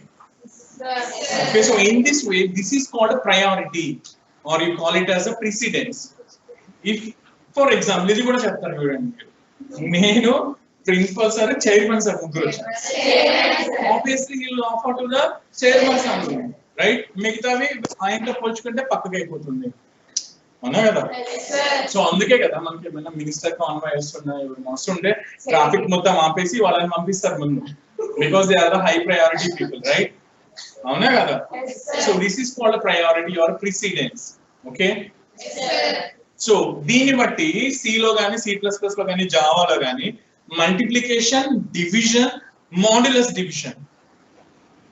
okay so in this way this is called a priority or you call it as a precedence if for example ఇది కూడా చెప్తాను చూడండి నేను principal sir chairman sir ముగ్గురు వచ్చారు obviously you will offer to the chairman only right మిగతావి ఆయనతో పోల్చుకుంటే పక్కకి అయిపోతుంది అవునా కదా సో అందుకే కదా మనకి ఏమైనా మినిస్టర్ కాన్వాయ్ వస్తున్నాయి వస్తుంటే ట్రాఫిక్ మొత్తం ఆపేసి వాళ్ళని పంపిస్తారు ముందు because they are the high priority people right అవునా కదా so this is called priority or precedence okay so దీన్ని బట్టి సిలో కానీ C++ లో కానీ జావాలో కానీ multiplication division modulus division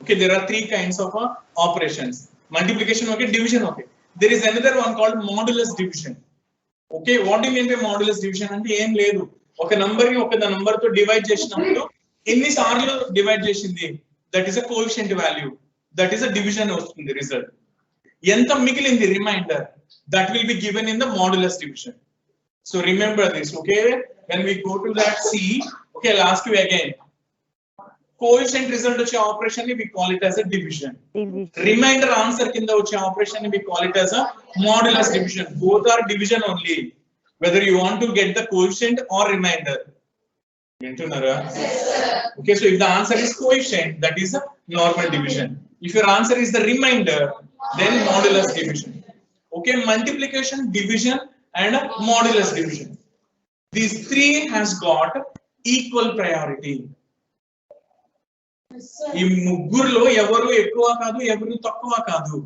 okay there are three kinds of operations multiplication okay division okay there is another one called modulus division okay what do you mean by modulus division ante em ledu oka number ni oka number tho divide chesinappudu enni saarlu divide chesindi that is a coefficient value that is a division vastundi result enta migilindi remainder that will be given in the modulus division so remember this okay when we go to that C okay I'll ask you again coefficient result వచ్చే operation ని we call it as a division remainder answer కింద వచ్చే operation ని we call it as a modulus division both are division only whether you want to get the coefficient or remainder వింటున్నారా okay so if the answer is coefficient that is a normal division if your answer is the remainder then modulus division okay multiplication division and modulus division these three has got equal priority ఈ ముగ్గురులో ఎవరు ఎక్కువ కాదు ఎవరు తక్కువ కాదు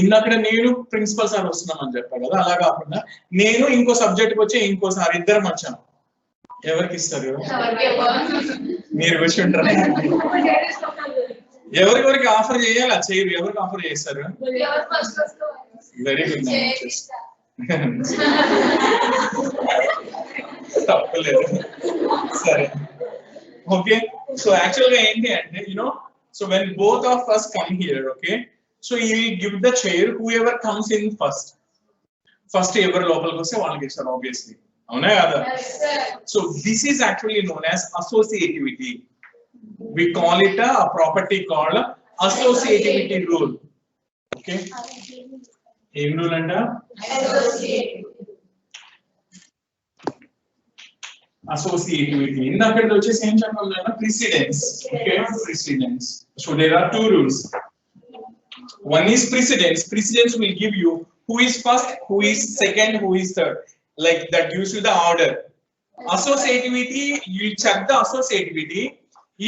ఇందాక నేను ప్రిన్సిపల్ సార్ వస్తున్నామని చెప్పా కదా అలా కాకుండా నేను ఇంకో సబ్జెక్ట్ వచ్చి ఇంకోసారి ఇద్దరం వచ్చాను ఎవరికి ఇస్తారు మీరు కూర్చుంటారా ఎవరికొరికి ఆఫర్ చేయాలి చేయరు ఎవరికి ఆఫర్ చేస్తారు వెరీ గుడ్ తప్పలేదు సరే ఓకే సో యాక్చువల్ గా ఏంటి అంటే you know so when both of us come here okay so he will give the chair whoever comes in first ఎవరు లోపలికి వస్తే వాళ్ళకి ఇస్తారు obviously అవునా కదా so this is actually known as associativity we call it a property called associativity rule okay ఏం rule అంట associativity ఇందాక వచ్చేసి ఏం చెప్పాలి precedence okay precedence so there are two rules one is precedence precedence will give you who is first who is second who is third like that gives you the order associativity you check the associativity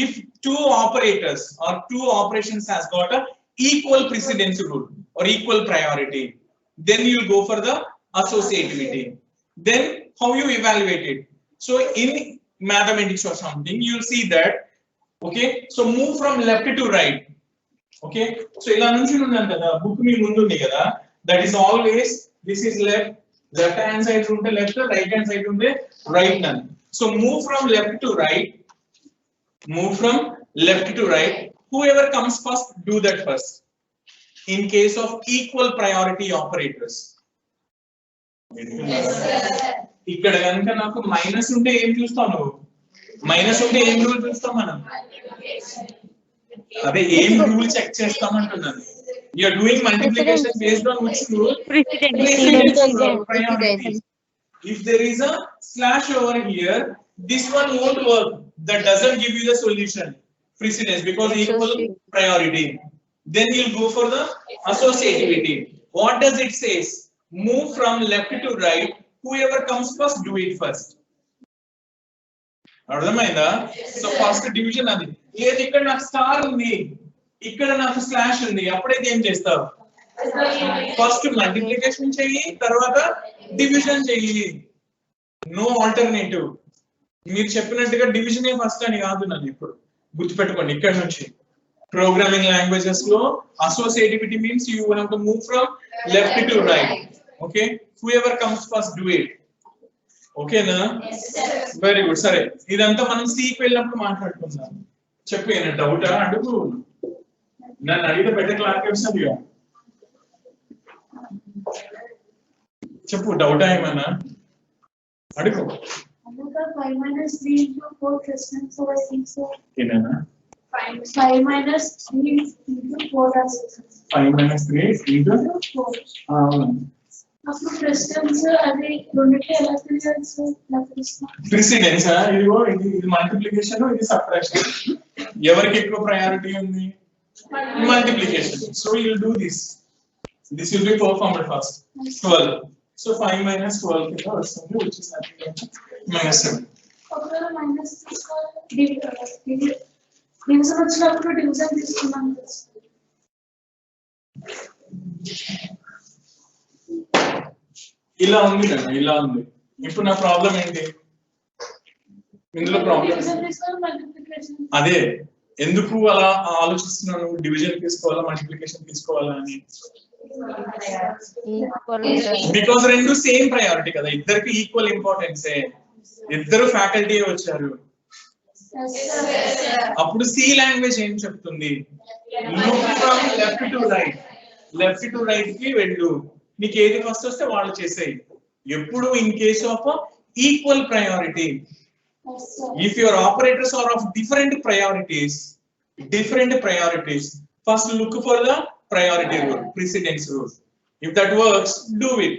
if two operators or two operations has got a equal precedence rule or equal priority then you will go for the associativity then how you evaluate it so in mathematics or something you will see that okay so move from left to right okay so ila nunchi unnanu kada book mi mundu undi kada that is always this is left hand side unte left right hand side unte right none so move from left to right whoever comes first do that first in case of equal priority operators ఇక్కడ కనుక నాకు minus ఉంటే ఏం చూస్తావు నువ్వు minus ఉంటే ఏం rule చూస్తాం మనం అదే ఏం రూల్ చెక్ చేస్తామంటున్నాను you are doing multiplication based on which rule precedence rule priority if there is a slash over here this one won't work, that doesn't give you the solution precedence because equal priority. Then you'll go for the associativity. What does it says? Move from left to right, whoever comes first do it first. అర్థమైందా? So first division అది. లేదు ఇక్కడ నాకు star ఉంది, ఇక్కడ నాకు slash ఉంది, అప్పుడైతే ఏం చేస్తావు? ఫస్ట్ మల్టిప్లికేషన్ చెయ్యి, తర్వాత డివిజన్ చెయ్యి. No alternative. మీరు చెప్పినట్టుగా డివిజన్ ఫస్ట్ అని కాదు నన్ను ఇప్పుడు గుర్తుపెట్టుకోండి. ఇక్కడ నుంచి ప్రోగ్రామింగ్ లాంగ్వేజెస్ లో associativity means you have to move from left to right. Okay, whoever comes first do it. ఓకేనా? Very good. సరే, ఇదంతా మనం సికి వెళ్ళినప్పుడు మాట్లాడుకుందాం. చెప్పు, ఏమైనా డౌటా? అడుగు, నన్ను అడిగితే పెద్ద క్లారిఫికేషన్ ఇక చెప్పు. డౌటా ఏమన్నా అడుగు. 5 minus 3 into 4 questions, so I think so. ఏనా? 5 minus 3 into 4 are 6. 5 minus 3 into 4. అవును. అప్పుడు questions అది రెండిటి ఎలా తెలియాలి సార్? ప్రిసిడెన్స్ ఇదిగో, ఇది మల్టిప్లికేషన్, ఇది సబ్ట్రాక్షన్. ఎవరికి ఎక్కువ ప్రయారిటీ ఉంది? Multiplication. So you will do this will be performed first. 12. So 5 minus 12 కింద వస్తుంది, which is nothing minus 7. ఒకవేళ మైనస్ తీసుకోవాలి, డివిజన్ వచ్చినప్పుడు డివిజన్ తీసుకున్నాం. ఇలా ఉంది కదా, ఇలా ఉంది. ఇప్పుడు నా ప్రాబ్లం ఏంటి? ఇందులో ప్రాబ్లం అదే. ఎందుకు అలా ఆలోచిస్తున్నాను? డివిజన్ తీసుకోవాలా, మల్టిప్లికేషన్ తీసుకోవాలా అని? బికాస్ రెండు సేమ్ ప్రయారిటీ కదా, ఇద్దరికి ఈక్వల్ ఇంపార్టెన్సే. ఇద్దరు ఫ్యాకల్టీ వచ్చారు. అప్పుడు సి లాంగ్వేజ్ ఏం చెప్తుంది? Look from left to right. Left to right కి వెళ్ళు, నీకు ఏది ఫస్ట్ వస్తే వాళ్ళు చేసేయి. ఎప్పుడు in case of equal priority. If your operators are of different priorities, first look for the priority rule, precedence rule. If that works, do it.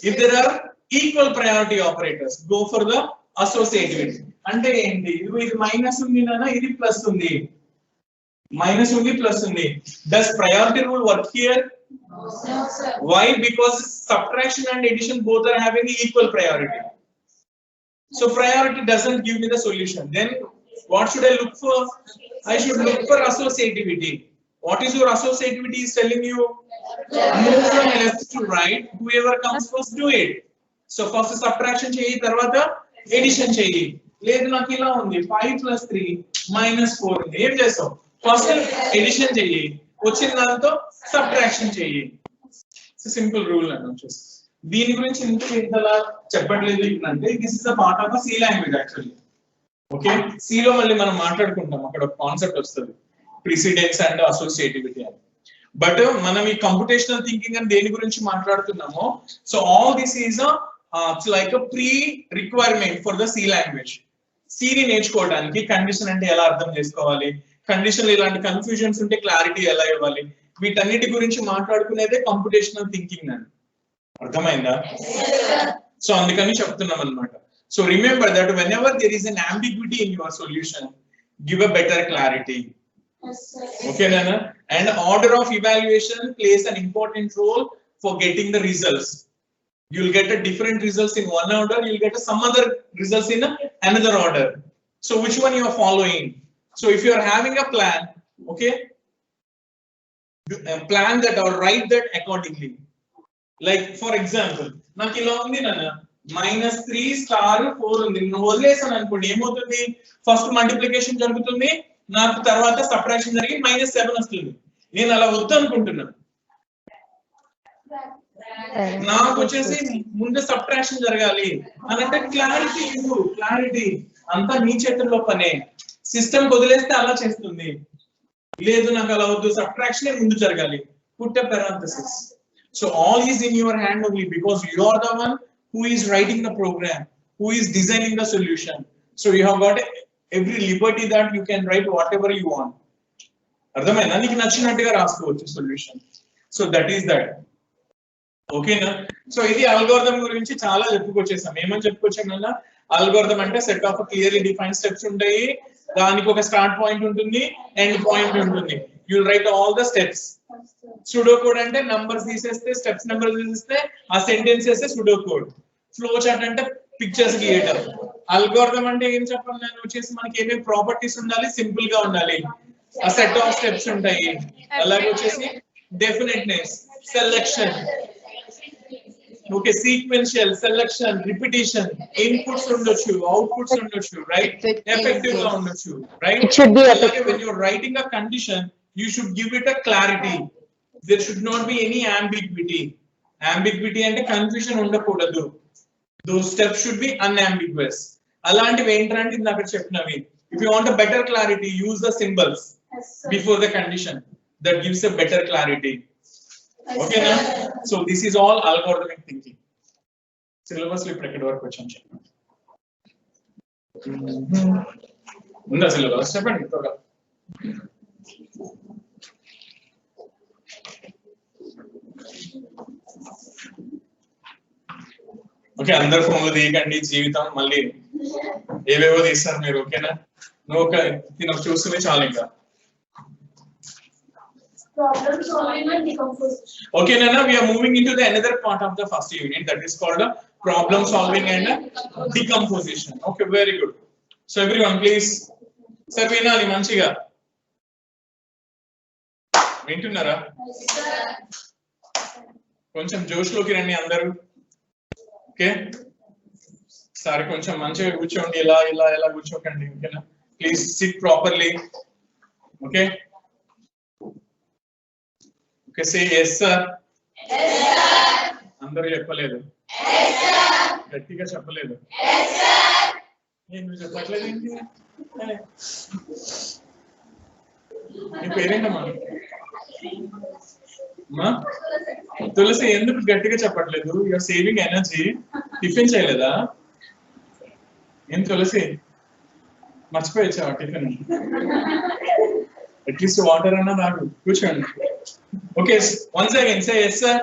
If there are equal priority operators, go for the associativity. అంటే ఏంటి? ఇది minus ఉంది నానా, ఇది plus ఉంది. Minus ఉంది, plus ఉంది. Does priority rule work here? No, sir. Why? Because subtraction and addition both are having equal priority. So priority doesn't give me the solution. Then what should I look for? I should look for associativity. What is your associativity is telling you? Move from left to right. Whoever comes first do it. So first subtraction cheyi, tarvata addition cheyi. Ledu నాకు ఇలా ఉంది, 5 plus 3 minus 4 ఉంది. ఏం చేస్తావు? First addition cheyi, వచ్చిన దాంతో subtraction cheyi. It's a simple rule and just దీని గురించి ఇంతలా చెప్పట్లేదు అంటే this is a part of C language actually. Okay, C లో మళ్ళీ మనం మాట్లాడుకుంటాం, అక్కడ ఒక కాన్సెప్ట్ వస్తుంది ప్రిసిడెన్స్ అండ్ అసోసియేటివిటీ అని. బట్ మనం ఈ కంప్యూటేషనల్ థింకింగ్ అని దేని గురించి మాట్లాడుతున్నామో, so all this is like a pre requirement for the C language. సిని నేర్చుకోవడానికి కండిషన్ అంటే ఎలా అర్థం చేసుకోవాలి, కండిషన్ ఇలాంటి కన్ఫ్యూజన్స్ ఉంటే క్లారిటీ ఎలా ఇవ్వాలి, వీటన్నిటి గురించి మాట్లాడుకునేదే కంప్యూటేషనల్ థింకింగ్ అని. అర్థమైందా? సో అందుకని చెప్తున్నాం అన్నమాట. So remember that whenever there is an ambiguity in your solution, give a better clarity. ఓకేనా? And order of evaluation plays an important role for getting the results. You'll get a different results in one order, you'll get some other results in another order. So which one you are following? So if you are having a plan, okay, plan that or write that accordingly. Like for example, నాకు ఇలా ఉంది నాన్న, -3 star 4 ఉంది. నేను వదిలేసాను అనుకోండి, ఏమవుతుంది? First multiplication జరుగుతుంది, నాకు తర్వాత సబ్ట్రాక్షన్ జరిగి -7 వస్తుంది. నేను అలా వద్దు అనుకుంటున్నాను, నాకు వచ్చేసి ముందు సబ్ట్రాక్షన్ జరగాలి అని అంటే క్లారిటీ ఇవ్వు. క్లారిటీ అంతా నీ చేతుల్లో పనే. సిస్టమ్ వదిలేస్తే అలా చేస్తుంది. లేదు నాకు అలా వద్దు, సబ్ట్రాక్షన్ ముందు జరగాలి, put a parenthesis. So all is in your hand only because you are the one who is writing the program, who is designing the solution. So you have got every liberty that you can write whatever you want. అర్థమైందా? నీకు నచ్చినట్టుగా రాసుకోవచ్చు solution. So that is that. ఓకేనా? So ఇది algorithm గురించి చాలా చెప్పుకొచ్చేసాం. ఏమని చెప్పుకొచ్చాం? Algorithm అంటే set of clearly defined steps ఉంటాయి, దానికి ఒక స్టార్ట్ పాయింట్ ఉంటుంది, ఎండ్ పాయింట్ ఉంటుంది. You right all the steps. Sudo code అంటే నంబర్స్ తీసేస్తే, స్టెప్స్ నెంబర్ తీసేస్తే ఆ సెంటెన్స్ చేస్తే సుడో కోడ్. ఫ్లో చార్ట్ అంటే పిక్చర్స్ గీయటం. అల్గోరిథం అంటే ఏం చెప్పాలి నేను వచ్చేసి మనకి ఏమేమి ప్రాపర్టీస్ ఉండాలి, సింపుల్ గా ఉండాలి, ఆ సెట్ ఆఫ్ స్టెప్స్ ఉంటాయి. అలాగే వచ్చేసి definiteness, selection, okay, sequential, selection, repetition, inputs ఉండొచ్చు, అవుట్పుట్స్ ఉండొచ్చు, రైట్, ఎఫెక్టివ్ గా ఉండొచ్చు, రైట్. It should be అలాగే when you are writing a condition you should give it a clarity. There should not be any ambiguity. Ambiguity అంటే confusion ఉండకూడదు. Those steps should be unambiguous. అలాంటివి ఏంటంటే ఇందాక చెప్పినవి. If you want a better clarity, use the symbols before the condition. That gives a better clarity. Okay na? So this is all algorithmic thinking. Syllabus లో ఇప్పుడు ఎక్కడి వరకు వచ్చాం చెప్పండి. ఉందా సిలబస్? చెప్పండి త్వరగా. ఓకే, అందరు ఫోన్లు తీయకండి, జీవితం మళ్ళీ ఏవేవో తీస్తారు మీరు. ఓకేనా? నువ్వు ఒక చూస్తుంది చాలు ఇంకా. Problem solving and decomposition. Okay, Nana, we are moving into the another part of the first unit, that is called problem solving and decomposition. Okay, very good. So everyone, please, sir, vinali manchiga. వింటున్నారా? కొంచెం జోష్లోకి రండి అందరూ. Okay, sir కొంచెం మంచిగా కూర్చోండి, ఇలా ఇలా ఇలా కూర్చోకండి. ఓకేనా? Please SIT properly. Okay okay, say yes sir. Yes sir. అందరూ చెప్పలేదు, గట్టిగా చెప్పలేదు. Yes sir. నేను చెప్పట్లేదు ఏంటి? నీ పేరేంటమ్మా? అమ్మా తులసి, ఎందుకు గట్టిగా చెప్పట్లేదు? You're saving energy. టిఫిన్ చేయలేదా ఏం తులసి? మర్చిపోయొచ్చావా టిఫిన్? అట్లీస్ట్ వాటర్ అన్నా తాగు. కూర్చోండి. Okay, once again say yes sir.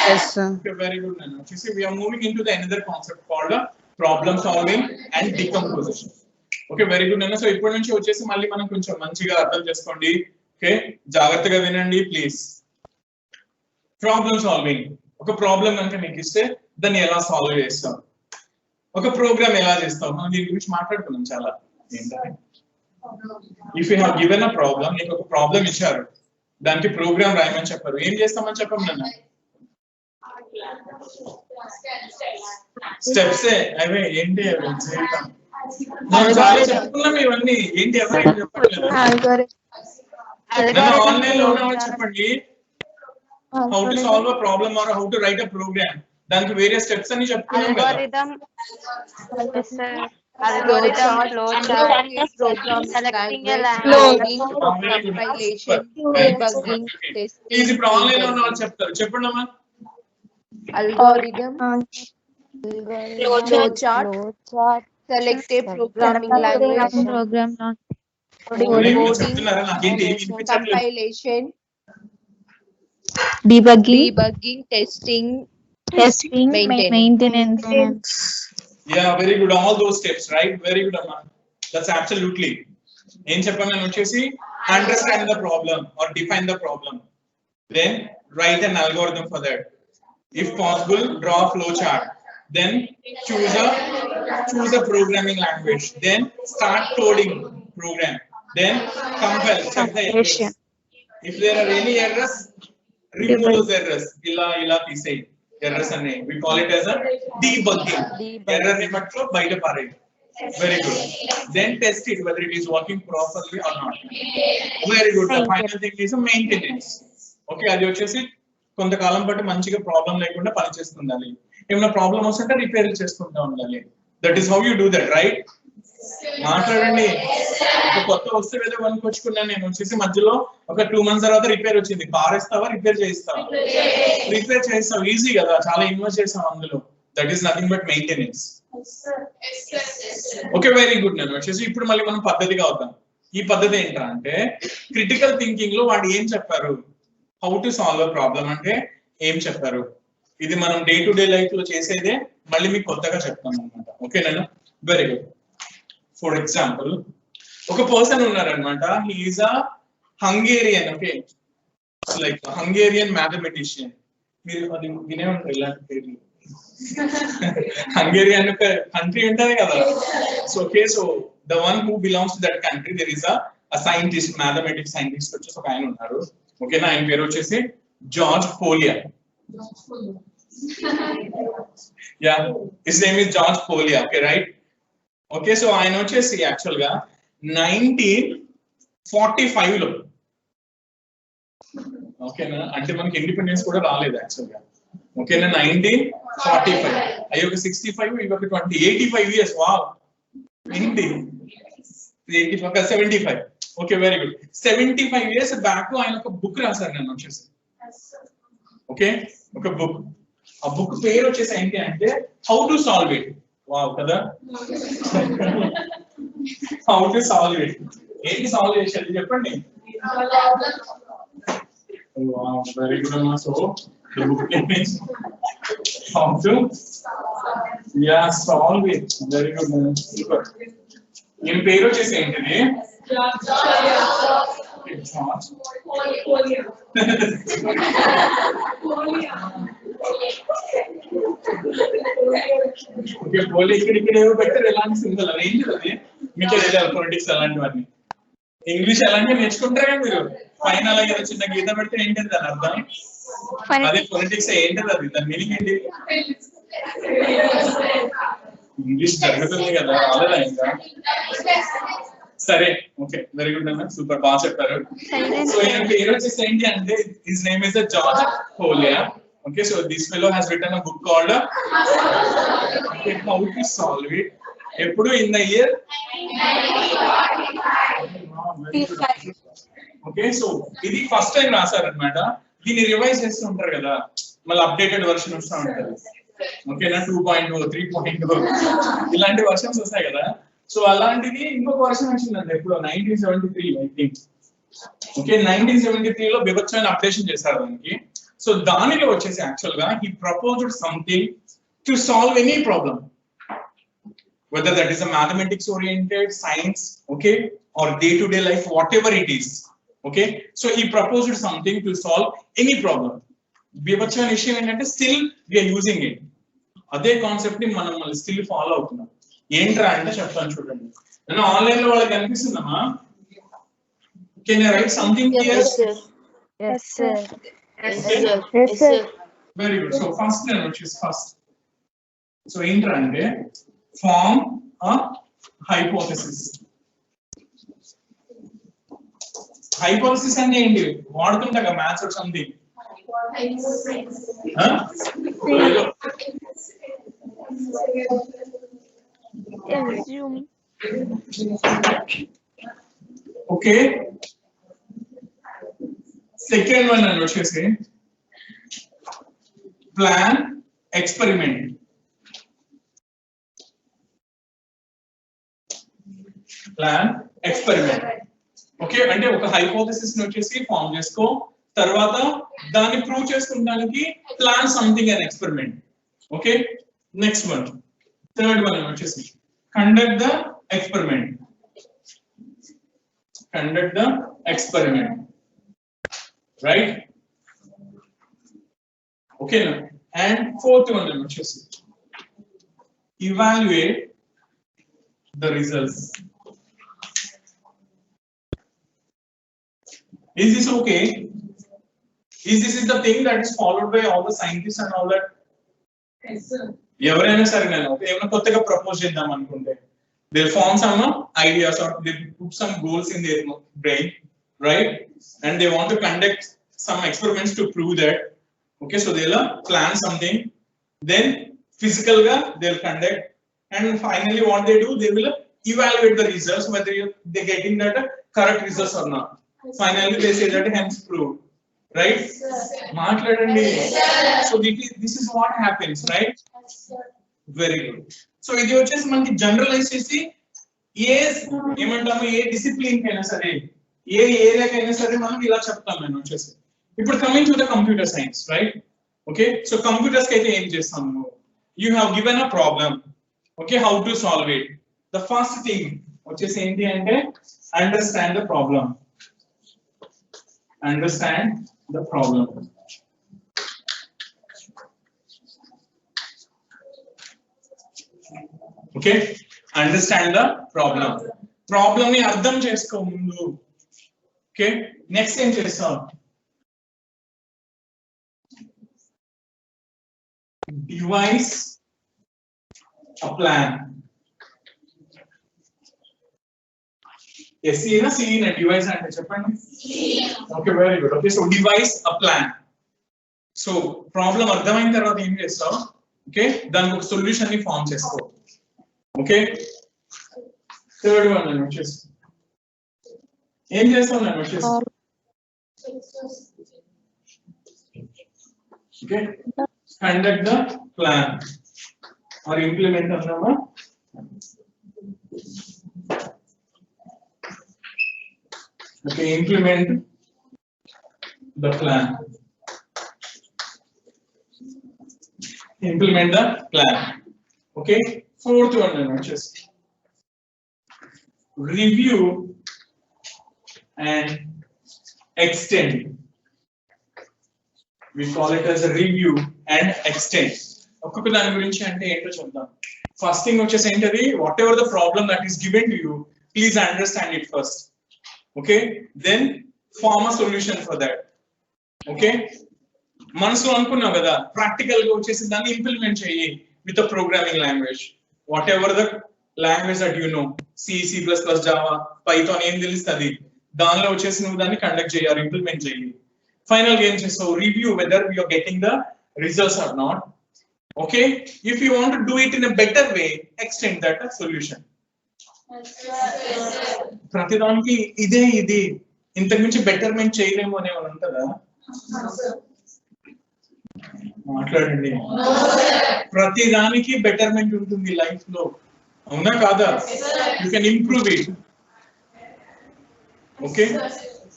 Yes sir. Okay, very good Nana. You see, we are moving into the another concept called problem solving and decomposition. Okay, very good Nana. So ఇప్పటి నుంచి వచ్చేసి మళ్ళీ మనం కొంచెం మంచిగా అర్థం చేసుకోండి. Okay, జాగ్రత్తగా వినండి ప్లీజ్. Problem solving. ఒక ప్రాబ్లం కనుక మీకు ఇస్తే దాన్ని ఎలా సాల్వ్ చేస్తాం, ఒక ప్రోగ్రామ్ ఎలా చేస్తాం, మనం దీని గురించి మాట్లాడుకున్నాం చాలా. ఏంటంటే if you have given a problem, నీకు ఒక ప్రాబ్లం ఇచ్చారు, దానికి ప్రోగ్రామ్ రాయమని చెప్పారు, ఏం చేస్తామని చెప్పం నన్ను? స్టెప్స్ అవే ఏంటి అవి చేద్దాం. మనం చాలా చెప్పుకున్నాం ఇవన్నీ. ఏంటి ఎవరైనా చెప్పట్లేదు? ఆన్లైన్ లో ఉన్నవాళ్ళు చెప్పండి. How to solve a problem or how to write a program, దానికి వేరే స్టెప్స్ అని చెప్పుకున్నాం కదా. Algorithm, flowchart, selecting a language, compilation, debugging, testing. Please ఇప్పుడు ఆన్లైన్ లో ఉన్న వాళ్ళు చెప్తారు, చెప్పండి అమ్మా. Algorithm, flowchart, select a programming language, Coding చెప్తున్నారా? నాకేంటి ఏమి వినిపించట్లేదు. compilation, debugging, testing, maintenance. Yeah, very good. All those steps, right? Very good, Amma. That's absolutely. ఏం చెప్పాను నేను వచ్చేసి, understand the problem or define the problem. Then write an algorithm for that. If possible, draw a flow chart. Then choose a programming language. Then start coding program. Then compile, check the errors. If there are any errors, remove those errors. Ila తీసేయి errors అనే. We call it as a debugging. Error ని మట్టులో బయట పారేయి. Very good. Then test it whether it is working properly or not. Very good. The final thing is maintenance. Okay, అది వచ్చేసి కొంతకాలం పాటు మంచిగా problem లేకుండా పనిచేస్తుండాలి. ఏమైనా ప్రాబ్లం వస్తుంటే రిపేర్ చేసుకుంటూ ఉండాలి. That is how you do that, right? మాట్లాడండి. ఒక కొత్త వస్తువు ఏదో కొనుక్కొచ్చుకున్నాను నేను, వచ్చేసి మధ్యలో ఒక 2 months తర్వాత రిపేర్ వచ్చింది. కార్ ఇస్తావా, రిపేర్ చేయిస్తావా? రిపేర్ చేయిస్తావు. ఈజీ కదా, చాలా ఇన్వెస్ట్ చేసాం అందులో. That is nothing but maintenance. Okay, very good. నేను వచ్చేసి ఇప్పుడు మళ్ళీ మనం పద్ధతిగా అవుతాం. ఈ పద్ధతి ఏంటంటే, క్రిటికల్ థింకింగ్ లో వాళ్ళు ఏం చెప్పారు, how to solve a problem అంటే ఏం చెప్పారు, ఇది మనం డే టు డే లైఫ్ లో చేసేదే. మళ్ళీ మీకు కొత్తగా చెప్తాను అనమాట. ఓకేనా? Very good. ఫర్ ఎగ్జాంపుల్ ఒక పర్సన్ ఉన్నారనమాట. He is a Hungarian. Okay, like Hungarian mathematician. మీరు అది వినే ఉంటారు ఇలాంటి పేర్లు. హంగేరియన్ ఒక కంట్రీ ఉంటుంది కదా. So okay, so the one who belongs to that country there is a scientist, mathematics scientist వచ్చేసి ఒక ఆయన ఉన్నారు. ఓకేనా? ఆయన పేరు వచ్చేసి George Polya. Yeah, his name is George Polya. Okay, right. Okay, so ఆయన వచ్చేసి యాక్చువల్ గా 1945 లో, ఓకేనా, అంటే మనకి ఇండిపెండెన్స్ కూడా రాలేదు యాక్చువల్ గా. ఓకేనా? 1945. అయ్యి ఒక 65, ఇవి ఒక 20, 85 ఇయర్స్. వావ్, ఏంటి 85, 75. Okay, very good. 75 years back ఆయన ఒక బుక్ రాశారు నేను వచ్చేసి. ఓకే, ఒక బుక్. ఆ బుక్ పేరు వచ్చేసి ఏంటి అంటే how to solve it. Wow కదా, హౌ టు సాల్వ్ ఇట్. ఏంటి సాల్వ్ చేసేది చెప్పండి. వావ్, వెరీ గుడ్ అమ్మా. So the book name is how to solve it. Very good. Super. In పేరు వచ్చేసి ఏంటిది? ఓకే, పోలీ ఇక్కడ ఏవో పెట్టారు. ఎలాంటి సింబల్ అది ఏంటి? అది మీకు తెలియాలి. పొలిటిక్స్ అలాంటివన్నీ, ఇంగ్లీష్ అలాంటివి నేర్చుకుంటారా మీరు? పైన అలాగే చిన్న గీత పెడితే ఏంటిది దాని అర్థం? అదే పొలిటిక్స్ ఏంటది, అది దాని మీనింగ్ ఏంటి? ఇంగ్లీష్ జరుగుతుంది కదా, రాలేదా ఇంకా? సరే, ఓకే, వెరీ గుడ్ అన్న, సూపర్, బాగా చెప్పారు. సో ఈయన పేరు వచ్చేసి ఏంటి అంటే his name is George Polya. Okay, so this fellow has written a book called how to solve it. ఎప్పుడు in the year. Okay, so ఇది ఫస్ట్ టైం రాశారనమాట. దీన్ని రివైజ్ చేస్తూ ఉంటారు కదా, మళ్ళీ అప్డేటెడ్ వర్షన్ వస్తూ ఉంటది. ఓకేనా? 2.0, 3.0 ఇలాంటి వర్షన్స్ వస్తాయి కదా. సో అలాంటిది ఇంకొక వర్షన్ వచ్చిందండి ఎప్పుడు 1973 ఐ థింక్. ఓకే, 1973 లో బిభత్సమైన అప్డేషన్ చేశారు దానికి. సో దానిలో వచ్చేసి యాక్చువల్ గా he proposed something to solve any problem, whether that is a mathematics oriented, science, okay, or day to day life, whatever it is. Okay, so he proposed something to solve any problem. Bivachana విషయం ఏంటంటే still we are using it. అదే concept ని మనం still follow అవుతున్నాం. ఏంట్రా అంటే చెప్తాను చూడండి. నేను ఆన్లైన్ లో వాళ్ళకి కనిపిస్తుందమ్మా. Can I write something here? Yes, sir. Yes, sir. Yes, Okay. sir. Yes, sir. Very good. So first నేను వచ్చేసి ఫస్ట్. సో ఏంట్రా అంటే form a hypothesis. హైపోథసిస్ అంటే ఏంటి? వాడుతుంటా కదా maths or something. Okay, second one అని వచ్చేసి plan experiment. Plan experiment. Okay, అంటే ఒక హైపోథసిస్ ని వచ్చేసి ఫార్మ్ చేసుకో, తర్వాత దాన్ని ప్రూవ్ చేసుకుంటానికి plan something and experiment. Okay, next one, third one వచ్చేసి conduct the experiment. Conduct the experiment, right? ఓకేనా? అండ్ ఫోర్త్ వన్ వచ్చేసి evaluate the results. Is this okay? Is this the thing that is followed by all the scientists and all that? Yes, sir. ఎవరైనా సరే నేను ఏమైనా కొత్తగా propose చేద్దాం అనుకుంటే they form some ideas or they put some goals in their brain, right? And they want to conduct some experiments to prove that. Okay, so they'll plan something, then physical ga they'll conduct, and finally what they do, they will evaluate the results whether they getting that correct results or not. Finally they say that hence proved, right? Maatladandi. So this is what happens, right? Very good. So ఇది వచ్చేసి మనకి generalise చేసి ఏమంటాము, ఏ discipline కైనా సరే, ఏ ఏరియాకైనా సరే మనం ఇలా చెప్తాం నేను వచ్చేసి. ఇప్పుడు coming to the computer science, right? Okay, so computers కి అయితే ఏం చేస్తాము, you have given a problem. Okay, how to solve it? The first thing which is understand the problem. Understand the problem. Okay, understand the problem. Problem ni ardham chesko mundu. Okay, next ఏం చేస్తాం? Devise a plan. Yes, see na C na devise ante cheppandi. Okay, very good. Okay, so devise a plan. So problem ardhamaina tarvata em chestav? Okay, daniki oka solution ni form chesko. Okay, third one నేను వచ్చేసి ఏం చేస్తాం నేను వచ్చేసి okay, conduct the plan or implement అన్నామా okay, implement the plan. Implement the plan. Okay, fourth one then just review and extend. We call it as a review and extend. ఒక్కొక్క దాని గురించి అంటే ఏంటో చూద్దాం. ఫస్ట్ థింగ్ వచ్చేసి ఏంటది, whatever the problem that is given to you, please understand it first. Okay, then form a solution for that. Okay, మనసులో అనుకున్నావు కదా, ప్రాక్టికల్ గా వచ్చేసి దాన్ని ఇంప్లిమెంట్ చేయి with a programming language, whatever the language that you know, C, C++, Java, Python ఏం తెలుస్తుంది దానిలో వచ్చేసి నువ్వు దాన్ని కండక్ట్ చేయాలి, ఇంప్లిమెంట్ చేయాలి. ఫైనల్ గా ఏం చేస్తావు, review whether you are getting the results or not. Okay, if you want to do it in a better way, extend that solution. ప్రతిదానికి ఇది ఇంతకు మించి బెటర్మెంట్ చేయలేము అనే వాళ్ళు ఉంటుందా? మాట్లాడండి. ప్రతి దానికి బెటర్మెంట్ ఉంటుంది లైఫ్ లో, అవునా కాదా? You can improve it. Okay,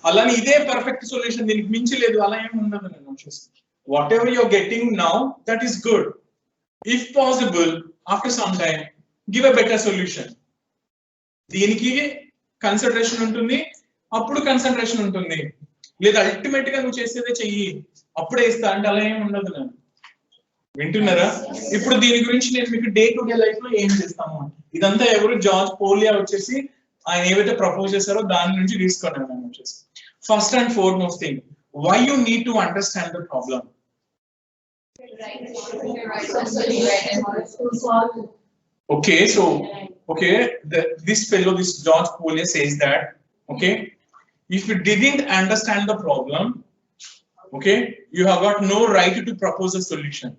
అలానే ఇదే పర్ఫెక్ట్ సొల్యూషన్, దీనికి మించి లేదు అలా ఏమి ఉండదు. నేను వచ్చేసి what ever you're getting now that is good. If possible after some time give a better solution. దీనికి కన్సిడరేషన్ ఉంటుంది, అప్పుడు కన్సంట్రేషన్ ఉంటుంది. లేదా అల్టిమేట్ గా నువ్వు చేసేదే చెయ్యి అప్పుడే ఇస్తా అంటే అలా ఏమి ఉండదు. నేను వింటున్నారా? ఇప్పుడు దీని గురించి నేను మీకు డే టు డే లైఫ్ లో ఏం చేస్తాము ఇదంతా ఎవరు, జార్జ్ పోలియా వచ్చేసి ఆయన ఏవైతే ప్రపోజ్ చేశారో దాని నుంచి తీసుకున్నాను నేను వచ్చేసి. First and foremost thing, why you need to understand the problem. Okay, so this fellow, this George Polier says that, okay, if you didn't understand the problem, okay, you have got no right to propose a solution.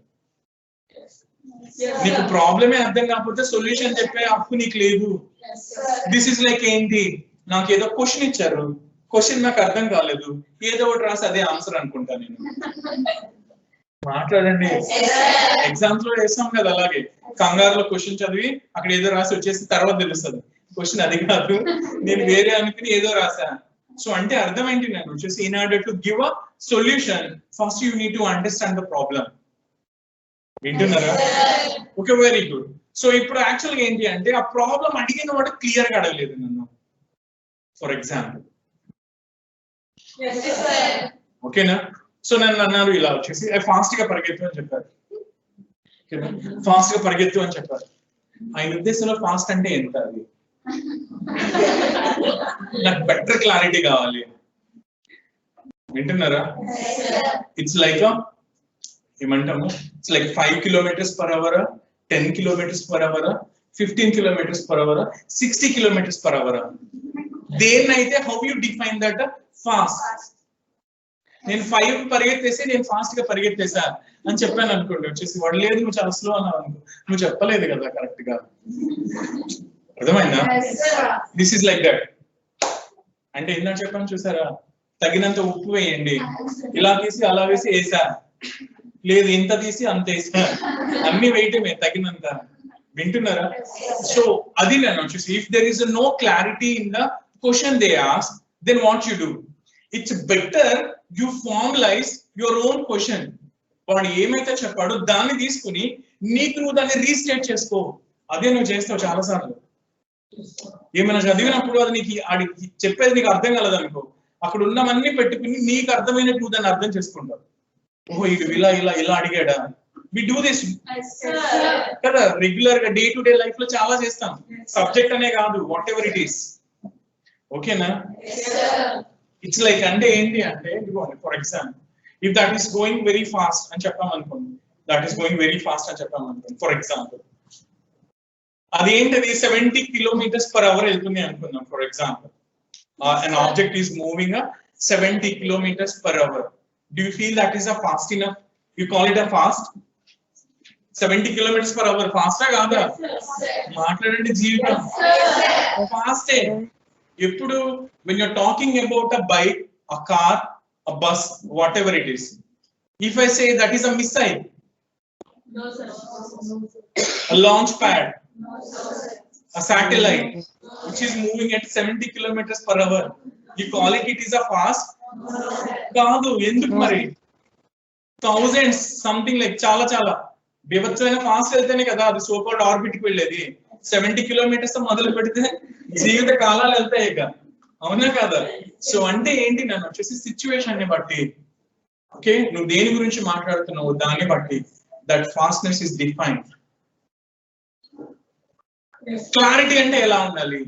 నీకు ప్రాబ్లమే అర్థం కాకపోతే solution చెప్పే హక్కు నీకు లేదు. This is like ఏంటి, నాకు ఏదో క్వశ్చన్ ఇచ్చారు, క్వశ్చన్ నాకు అర్థం కాలేదు, ఏదో ఒకటి రాసి అదే ఆన్సర్ అనుకుంటా నేను. మాట్లాడండి. ఎగ్జామ్స్ లో వేస్తాం కదా అలాగే, కంగారులో క్వశ్చన్ చదివి అక్కడ ఏదో రాసి వచ్చేసి తర్వాత తెలుస్తుంది క్వశ్చన్ అది కాదు, నేను వేరే అనుకుని ఏదో రాసా. సో అంటే అర్థం ఏంటి, నేను వచ్చేసి in order to give a solution first you need to understand the problem. వింటున్నారా? Okay, very good. సో ఇప్పుడు యాక్చువల్ గా ఏంటి అంటే ఆ ప్రాబ్లం అడిగిన వాడు క్లియర్ గా అడగలేదు నన్ను. ఫర్ ఎగ్జాంపుల్, ఓకేనా? సో నన్ను అన్నారు ఇలా వచ్చేసి ఫాస్ట్ గా పరిగెత్తు అని చెప్పారు. ఫాస్ట్ గా పరిగెత్తు అని చెప్పారు. ఆయన ఉద్దేశంలో ఫాస్ట్ అంటే ఎంత, అది నాకు బెటర్ క్లారిటీ కావాలి. వింటున్నారా? ఇట్స్ లైక్ ఏమంటాము, it's like 5 km/h, 10 km/h, 15 km/h, 60 km/h. దేన్నైతే how you define that fast. నేను 5 పరిగెత్తేసి నేను ఫాస్ట్ గా పరిగెత్తేసా అని చెప్పాను అనుకోండి, వచ్చేసి వాడు లేదు నువ్వు చాలా స్లో అన్నావు అనుకో, నువ్వు చెప్పలేదు కదా కరెక్ట్ గా. అర్థమైందా? This is like that. అంటే ఇందాక చెప్పాను చూసారా, తగినంత ఉప్పు వేయండి, ఇలా తీసి అలా వేసి వేసా, లేదు ఇంత తీసి అంత వేసా, అన్ని వేయటమే తగినంత. వింటున్నారా? సో అది నేను వచ్చేసి if there is no clarity in the question they ask, then what you do, it's better you formalize your own question. వాడు ఏమైతే చెప్పాడో దాన్ని తీసుకుని నీకు నువ్వు దాన్ని రీస్టేట్ చేసుకో. అదే నువ్వు చేస్తావు చాలా సార్లు. ఏమైనా చదివినప్పుడు అది నీకు చెప్పేది నీకు అర్థం కలదు అనుకో, అక్కడ ఉన్నవన్నీ పెట్టుకుని నీకు అర్థమైనట్టు నువ్వు దాన్ని అర్థం చేసుకుంటావు. ఓహో ఇది ఇలా ఇలా ఇలా అడిగాడా, వి డూ దిస్ కదా రెగ్యులర్ గా డే టు డే లైఫ్ లో చాలా చేస్తాం. సబ్జెక్ట్ అనే కాదు, వాట్ ఎవర్ ఇట్ ఈస్. ఓకేనా? ఇట్స్ లైక్ అంటే ఏంటి అంటే ఇదిగోండి, for example if that is going very fast అని చెప్పామనుకోండి, that is going very fast అని చెప్పామనుకోండి ఫర్ ఎగ్జాంపుల్, అదేంటది 70 km/h వెళ్తుంది అనుకుందాం for example. an object is moving at 70 km/h. Do you feel that is a fast enough? You call it a fast? 70 km/h ఫాస్టా కాదా? మాట్లాడండి జీవితం. ఫాస్టే. ఎప్పుడు when you're talking about a bike, a car, a bus, whatever it is, if I say that is a missile, No, sir. a launch pad, a satellite which is moving at 70 km/h, you call it is a fast? కాదు. ఎందుకు మరి? Thousands something like చాలా చాలా బీభత్సమైన fast వెళ్తేనే కదా అది so called orbit కి వెళ్ళేది. 70 km మొదలు పెడితే జీవిత కాలాలు వెళ్తాయి ఇక, అవునా కదా? సో అంటే ఏంటి, నన్ను వచ్చేసి సిచ్యువేషన్ ని బట్టి, ఓకే, నువ్వు దేని గురించి మాట్లాడుతున్నావు దాన్ని బట్టి that fastness is defined. Clarity అంటే ఎలా ఉండాలి?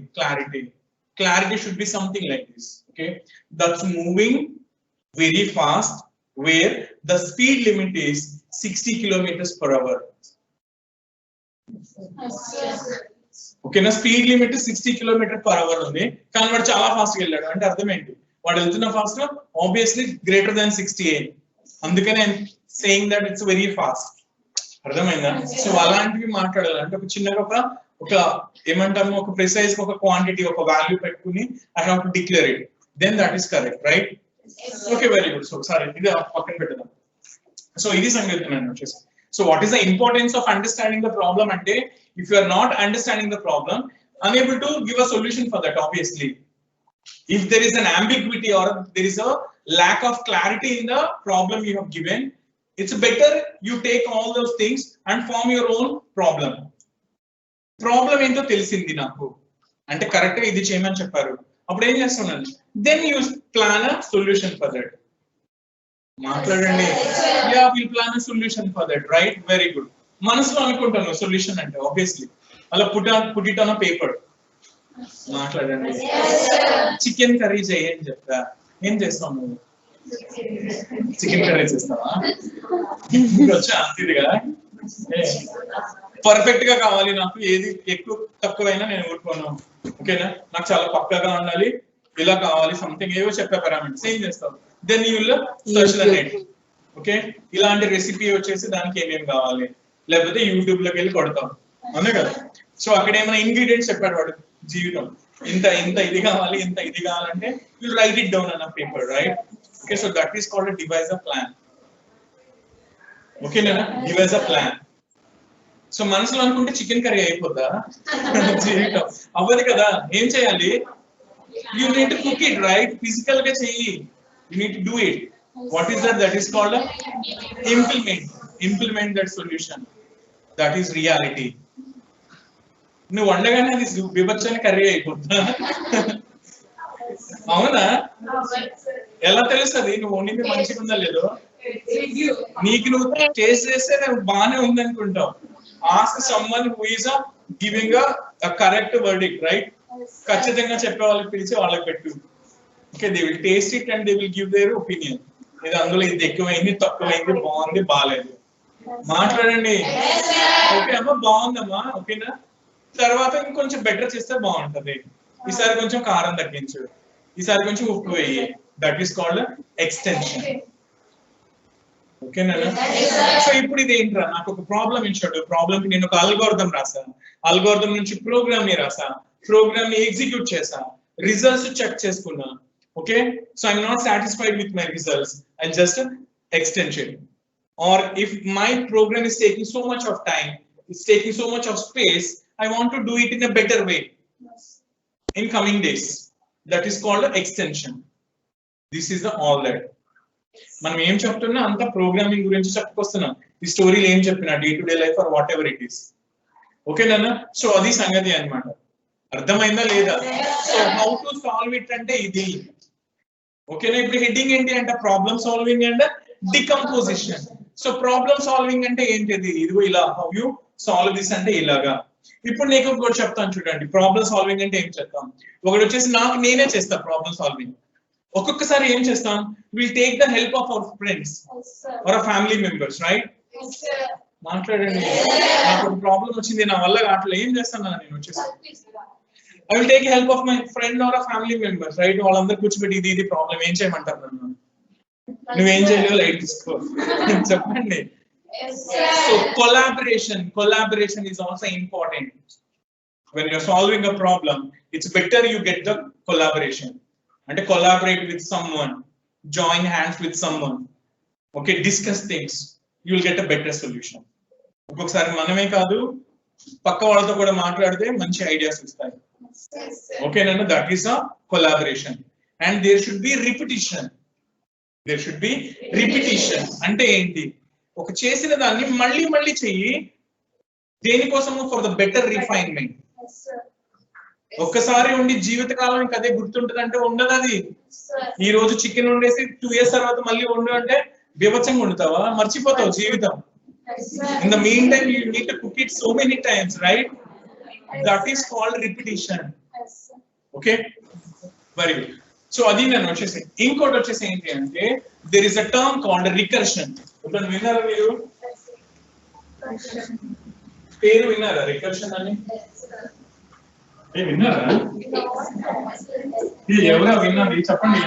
Clarity should be something like this. Okay, that's moving very fast wear the speed limit is 60 km/h. ఓకేనా? స్పీడ్ లిమిట్ 60 km/h ఉంది, కానీ వాడు చాలా ఫాస్ట్ వెళ్ళాడు అంటే అర్థం ఏంటి? వాడు వెళ్తున్న ఫాస్ట్ ఆబ్వియస్లీ గ్రేటర్ దాన్ 60. అందుకనే saying that it's very fast. అర్థమైందా? సో అలాంటివి మాట్లాడాలి అంటే ఒక చిన్నగా ఒక ఏమంటాము, ఒక ప్రిసైజ్ ఒక క్వాంటిటీ ఒక వాల్యూ పెట్టుకుని I have to declare it, then that is correct, right? Okay, very good. So సరే, ఇది పక్కన పెట్టుదాం. సో ఇది సంగతి నేను వచ్చేసి. So what is the importance of understanding the problem అంటే, if you are not understanding the problem, unable to give a solution for that, obviously. If there is an ambiguity or there is a lack of clarity in the problem you have given, it's better you take all those things and form your own problem. Problem ఏంటో తెలిసింది నాకు అంటే correct గా ఇది చేయమని చెప్పారు, అప్పుడు ఏం చేస్తున్నాను, then you plan a solution for that. మాట్లాడండి. Yeah, we'll plan a solution for that, right? Very good. మనసులో అనుకుంటాను సొల్యూషన్ అంటే ఆబ్వియస్లీ అలా put it on a paper. మాట్లాడండి. చికెన్ కర్రీ చేయని చెప్తా, ఏం చేస్తావు నువ్వు? చికెన్ కర్రీ చేస్తావా? వచ్చా అంతేదిగా పర్ఫెక్ట్ గా కావాలి నాకు, ఏది ఎక్కువ తక్కువైనా నేను ఊరుకోను. ఓకేనా? నాకు చాలా పక్కగా ఉండాలి, ఇలా కావాలి, సంథింగ్ ఏవో చెప్పే పారామీటర్స్ ఏం చేస్తావు? Then you will search the net. Okay, ఇలాంటి రెసిపీ వచ్చేసి దానికి ఏమేమి కావాలి, లేకపోతే యూట్యూబ్ లోకి వెళ్ళి కొడతాం, అవునా కదా? సో అక్కడ ఏమైనా ఇంగ్రీడియంట్స్ చెప్పాడు వాడు, జీవితం ఇంత ఇంత ఇది కావాలి, ఇంత ఇది కావాలంటే you write it down on a paper, right? Okay, so that is called devise a plan. ఓకేనా? Devise a plan. సో మనసులో అనుకుంటే చికెన్ కర్రీ అయిపోద్దా? జీవితం అవ్వదు కదా. ఏం చేయాలి? You need to cook it, right? Physical గా చెయ్యి, you need to do it. What is that? That is called a implement that solution. That is reality. నువ్వు వండగానే అది విభత్సని కర్రీ అయిపోతుందా? అవునా? ఎలా తెలుస్తుంది నువ్వు వండింది మంచిగా ఉందా లేదో? నీకు నువ్వు టేస్ట్ చేస్తే నువ్వు బాగానే ఉంది అనుకుంటావు. Ask someone who is giving a correct verdict, right? ఖచ్చితంగా చెప్పే వాళ్ళకి పిలిచి వాళ్ళకి పెట్టు. Okay, they will taste it and they will give their opinion. ఇది అందులో ఇది ఎక్కువైంది, తక్కువైంది, బాగుంది, బాగాలేదు. మాట్లాడండి. ఓకే అమ్మా, బాగుందమ్మా, ఓకేనా? తర్వాత ఇంకొంచెం బెటర్ చేస్తే బాగుంటది. ఈసారి కొంచెం కారం తగ్గించు, ఈసారి కొంచెం ఉప్పు వేయి. That is called extension. ఓకేనా? సో ఇప్పుడు ఇది ఏంట్రా, నాకు ఒక ప్రాబ్లం ఇచ్చాడు, ప్రాబ్లం కి నేను ఒక అల్గోరిథం రాసా, అల్గోరిథం నుంచి ప్రోగ్రామ్ ని రాసా, ప్రోగ్రామ్ ని ఎగ్జిక్యూట్ చేసా, రిజల్ట్స్ చెక్ చేసుకున్నా. Okay, so I'm not satisfied with my results, I'll just extend it. Or if my program is taking so much of time, it's taking so much of space, I want to do it in a better way in coming days. That is called an extension. This is the all that. మనం ఏం చెప్తున్నా అంత programming గురించి చెప్పుకొస్తున్నాం. ఈ స్టోరీలు ఏం చెప్పినా day to day life or whatever it is. ఓకేనా? సో అది సంగతి అన్నమాట. అర్థమైందా లేదా? So how to solve it అంటే ఇది. ఓకేనా? ఇప్పుడు హెడ్డింగ్ ఏంటి అంటే problem solving and decomposition. So problem solving అంటే ఏంటిది? ఇదిగో ఇలా హౌ యూ సాల్వ్ దిస్ అంటే ఇలాగా. ఇప్పుడు నీకు ఒకటి చెప్తాను చూడండి. ప్రాబ్లమ్ సాల్వింగ్ అంటే ఏం చెప్తాం? ఒకటి వచ్చేసి నేనే చేస్తా ప్రాబ్లమ్ సాల్వింగ్. ఒక్కొక్కసారి ఏం చేస్తాం? Will take the help of our friends or family members, right? మాట్లాడండి. నాకు ఒక ప్రాబ్లం వచ్చింది, నా వల్ల కావట్లేదు, ఏం చేస్తాను నేను వచ్చేసి I will take help of my friend or family members, right? వాళ్ళందరూ కూర్చోబెట్టి ఇది ప్రాబ్లం ఏం చేయమంటారు నన్ను? నువ్వేం చేయలేవు, లైట్ తీసుకో. చెప్పండి. So collaboration is also important. When you're solving a problem, it's better you get the collaboration. And to collaborate with someone, join hands with someone. Okay, discuss things. You will get a better solution. ఒక్కొక్కసారి మనమే కాదు పక్క వాళ్ళతో కూడా మాట్లాడితే మంచి ideas వస్తాయి. ఓకేనా? That is a collaboration. And there should be repetition. అంటే ఏంటి? ఒక చేసిన దాన్ని మళ్ళీ మళ్ళీ చెయ్యి. దేనికోసము? For the better refinement. ఒక్కసారి ఉండి జీవితకాలానికి అదే గుర్తుంటదంటే ఉండదు అది. ఈ రోజు చికెన్ వండేసి 2 years తర్వాత మళ్ళీ వండు అంటే బీభత్సంగా వండుతావా? మర్చిపోతావు జీవితం. In the mean time you need to cook it so many times, right? That is called repetition. Okay, very good. So అది నేను వచ్చేసి ఇంకోటి వచ్చేసి ఏంటి అంటే there is a term called recursion. ఇప్పుడు విన్నారా మీరు? పేరు విన్నారా రికర్షన్ అని? విన్నారా? ఇది ఎవరా విన్నది? చెప్పండి.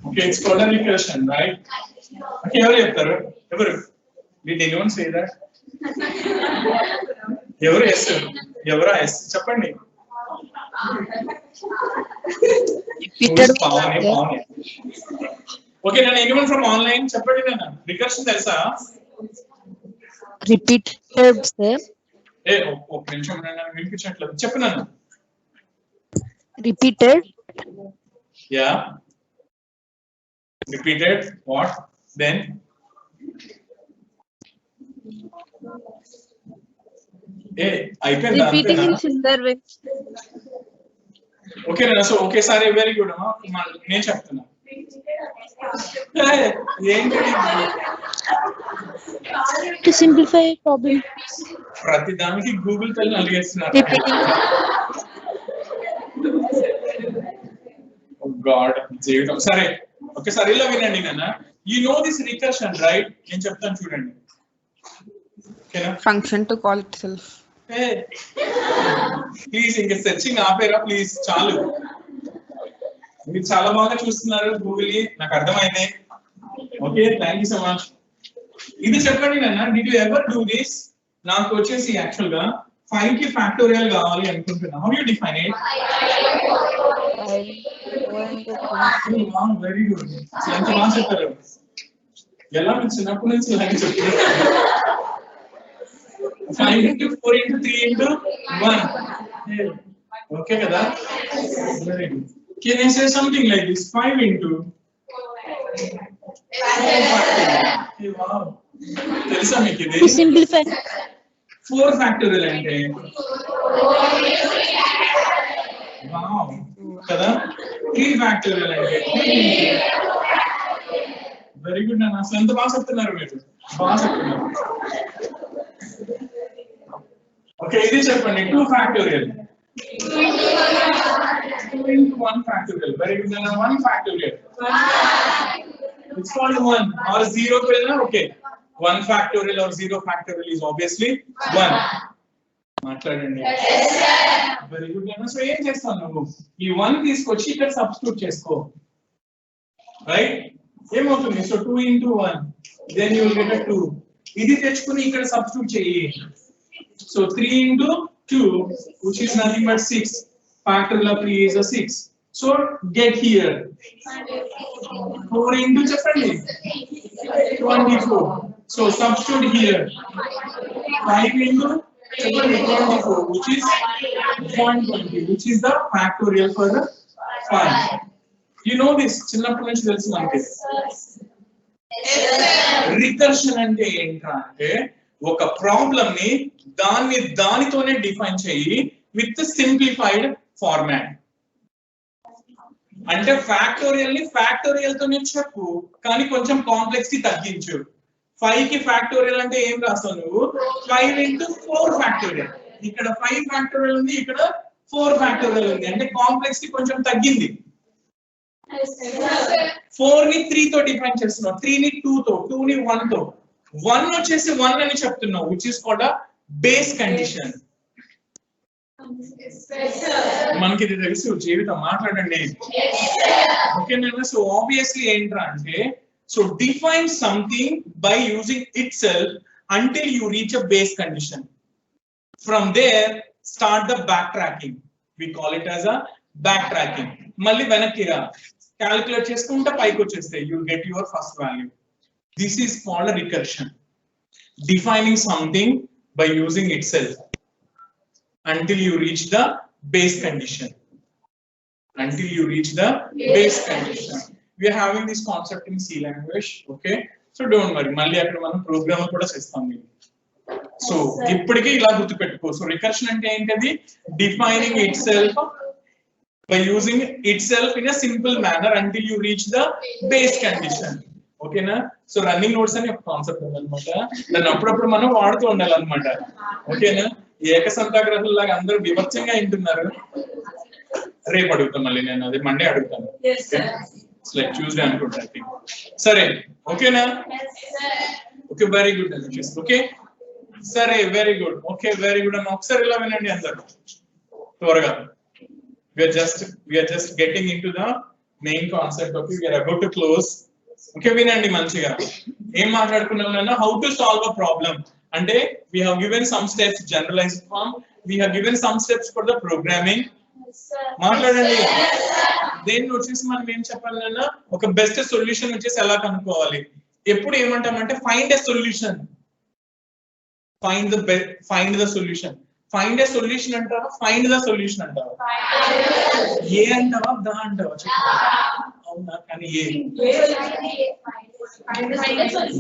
Okay, it's called recursion, right? Okay, ఎవరు చెప్తారు? ఎవరు? Did anyone say that? ఎవరు ఎస్? ఎవరా ఎస్? చెప్పండి. ఓకే, నేను ఎనీవన్ ఫ్రమ్ ఆన్లైన్ చెప్పండి. నేను రికర్షన్ తెలుసా? Repeated sir. ఒక నిమిషం నన్ను వినిపించట్లేదు, చెప్పు నన్ను. Repeated. Yeah, repeated. What then? అయిపోయిందా? Repeating in similar way. ఓకేనా? సో ఒకేసారి వెరీ గుడ్. నేను చెప్తున్నా ఏంటి టు సింప్లిఫై ప్రాబ్లమ్. ప్రతి దానికి గూగుల్ తల్లి అలిగేస్తున్నారు. గాడ్ జీవితం. సరే, ఒకసారి ఇలా వినండి నాన్న. You know this recursion, right? నేను చెప్తాను చూడండి. ఓకేనా? Function to call it self. Please ఇంకా సెర్చింగ్ ఆపేరా ప్లీజ్, చాలు. మీరు చాలా బాగా చూస్తున్నారు గూగుల్, నాకు అర్థమైంది. Okay, thank you so much. ఇది చెప్పండి నాన్న, did you ever do this? నాకు వచ్చేసి యాక్చువల్ గా 5 కి ఫ్యాక్టోరియల్ కావాలి అనుకుంటున్నా. How you define it? Very good. ఎంత బాగా చెప్పారు. ఎలా మీరు చిన్నప్పటి నుంచి ఇలాగే చెప్తారు. 5 into 4 into 3 into 1. Okay kada? Very good. Can I say something like this? 5 into 4. Wow. తెలుసా మీకు ఇది? సింప్లిఫై. 4 ఫ్యాక్టోరియల్ అంటే వావ్ కదా? 3 ఫ్యాక్టోరియల్ అంటే వెరీ గుడ్ నాన్న. అసలు ఎంత బాగా చెప్తున్నారు మీరు, బాగా చెప్తున్నారు. ఓకే, ఇది చెప్పండి. 2 factorial. 2 into 1 factorial. Very good. 1 factorial. It's called 1 or 0. Okay. 1 factorial or 0 factorial is obviously 1. మాట్లాడండి. Very good. సో ఏం చేస్తావు నువ్వు? ఈ 1 తీసుకొచ్చి ఇక్కడ సబ్స్టిట్యూట్ చేసుకో, రైట్? ఏమవుతుంది? So 2 into 1, then you will get a 2. ఇది తెచ్చుకుని ఇక్కడ సబ్స్టిట్యూట్ చేయి. So 3 into 2, which is nothing but 6. Factorial of 3 is a 6. So get here. 4 into చెప్పండి 24. So substitute here. 5 into 24, which is 120, which is the factorial for the 5. You know this, చిన్నప్పటి నుంచి తెలుసు మనకి. Recursion అంటే ఏంటంటే ఒక problem ని దానితోనే డిఫైన్ చేయి విత్ సింప్లిఫైడ్ ఫార్మాట్. అంటే ఫ్యాక్టోరియల్ తోనే చెప్పు కానీ కొంచెం కాంప్లెక్సిటీ తగ్గించు. 5 కి ఫ్యాక్టోరియల్ అంటే ఏం రాస్తావు నువ్వు? 5 into 4 ఫ్యాక్టోరియల్. ఇక్కడ 5 ఫ్యాక్టోరియల్ ఉంది, ఇక్కడ 4 ఫ్యాక్టోరియల్ ఉంది, అంటే కాంప్లెక్సిటీ కొంచెం తగ్గింది. 4 ని 3 తో డిఫైన్ చేస్తున్నావు, 3 ని 2 తో, 2 ని 1 తో, 1 వచ్చేసి 1 అని చెప్తున్నావు, which is called a base condition. మనకి ఇది తెలుసు, జీవితం మాట్లాడండి. ఓకేనా? సో ఆబ్వియస్లీ ఏంట్రా అంటే, so define something by using itself until you reach a base condition. From there start the backtracking. We call it as a backtracking. మళ్ళీ వెనక్కి రా, క్యాలిక్యులేట్ చేసుకుంటే పైకి వచ్చేస్తే you get your first value. This is called a recursion. Defining something by using itself until you reach the base condition. Until you reach the base condition. We are having this concept in C language, okay? So don't worry, మళ్ళీ అక్కడ మనం programme కూడా చేస్తాం. So ఇప్పటికే ఇలా గుర్తుపెట్టుకో. So recursion అంటే ఏంటది? Defining it self by using itself in a simple manner until you reach the base condition. Okay na? So running nodes అని ఒక కాన్సెప్ట్ ఉందన్నమాట, దాన్ని అప్పుడప్పుడు మనం వాడుతూ ఉండాలన్నమాట. ఓకేనా? ఏకసంతాగ్రహుల్లాగా అందరూ వివచ్చంగా వింటున్నారు. రేపు అడుగుతాం మళ్ళీ, నేను అది మండే అడుగుతాను. లైక్ ట్యూస్డే అనుకుంటా. సరే ఓకేనా? ఓకే, వెరీ గుడ్ అనిషిస్. ఓకే సరే, very good. Okay very good అన్న ఒకసారి ఇలా వినండి అందరు త్వరగా. we are just getting into the main concept. Okay, we are about to close. Okay, వినండి మంచిగా. ఏం మాట్లాడుకున్నాం నాన్న? How to solve a problem. అంటే we have given some steps, generalized form. We have given some steps for the programming. మాట్లాడండి. దేన్ని వచ్చేసి మనం ఏం చెప్పాలి నాన్న? ఒక బెస్ట్ సొల్యూషన్ వచ్చేసి ఎలా కనుక్కోవాలి. ఎప్పుడు ఏమంటామంటే find a solution, find the solution. Find a solution అంటావా, ఫైండ్ ద సొల్యూషన్ అంటావా? ఏ అంటావా, దా అంటావా? అవునా? కానీ ఏ.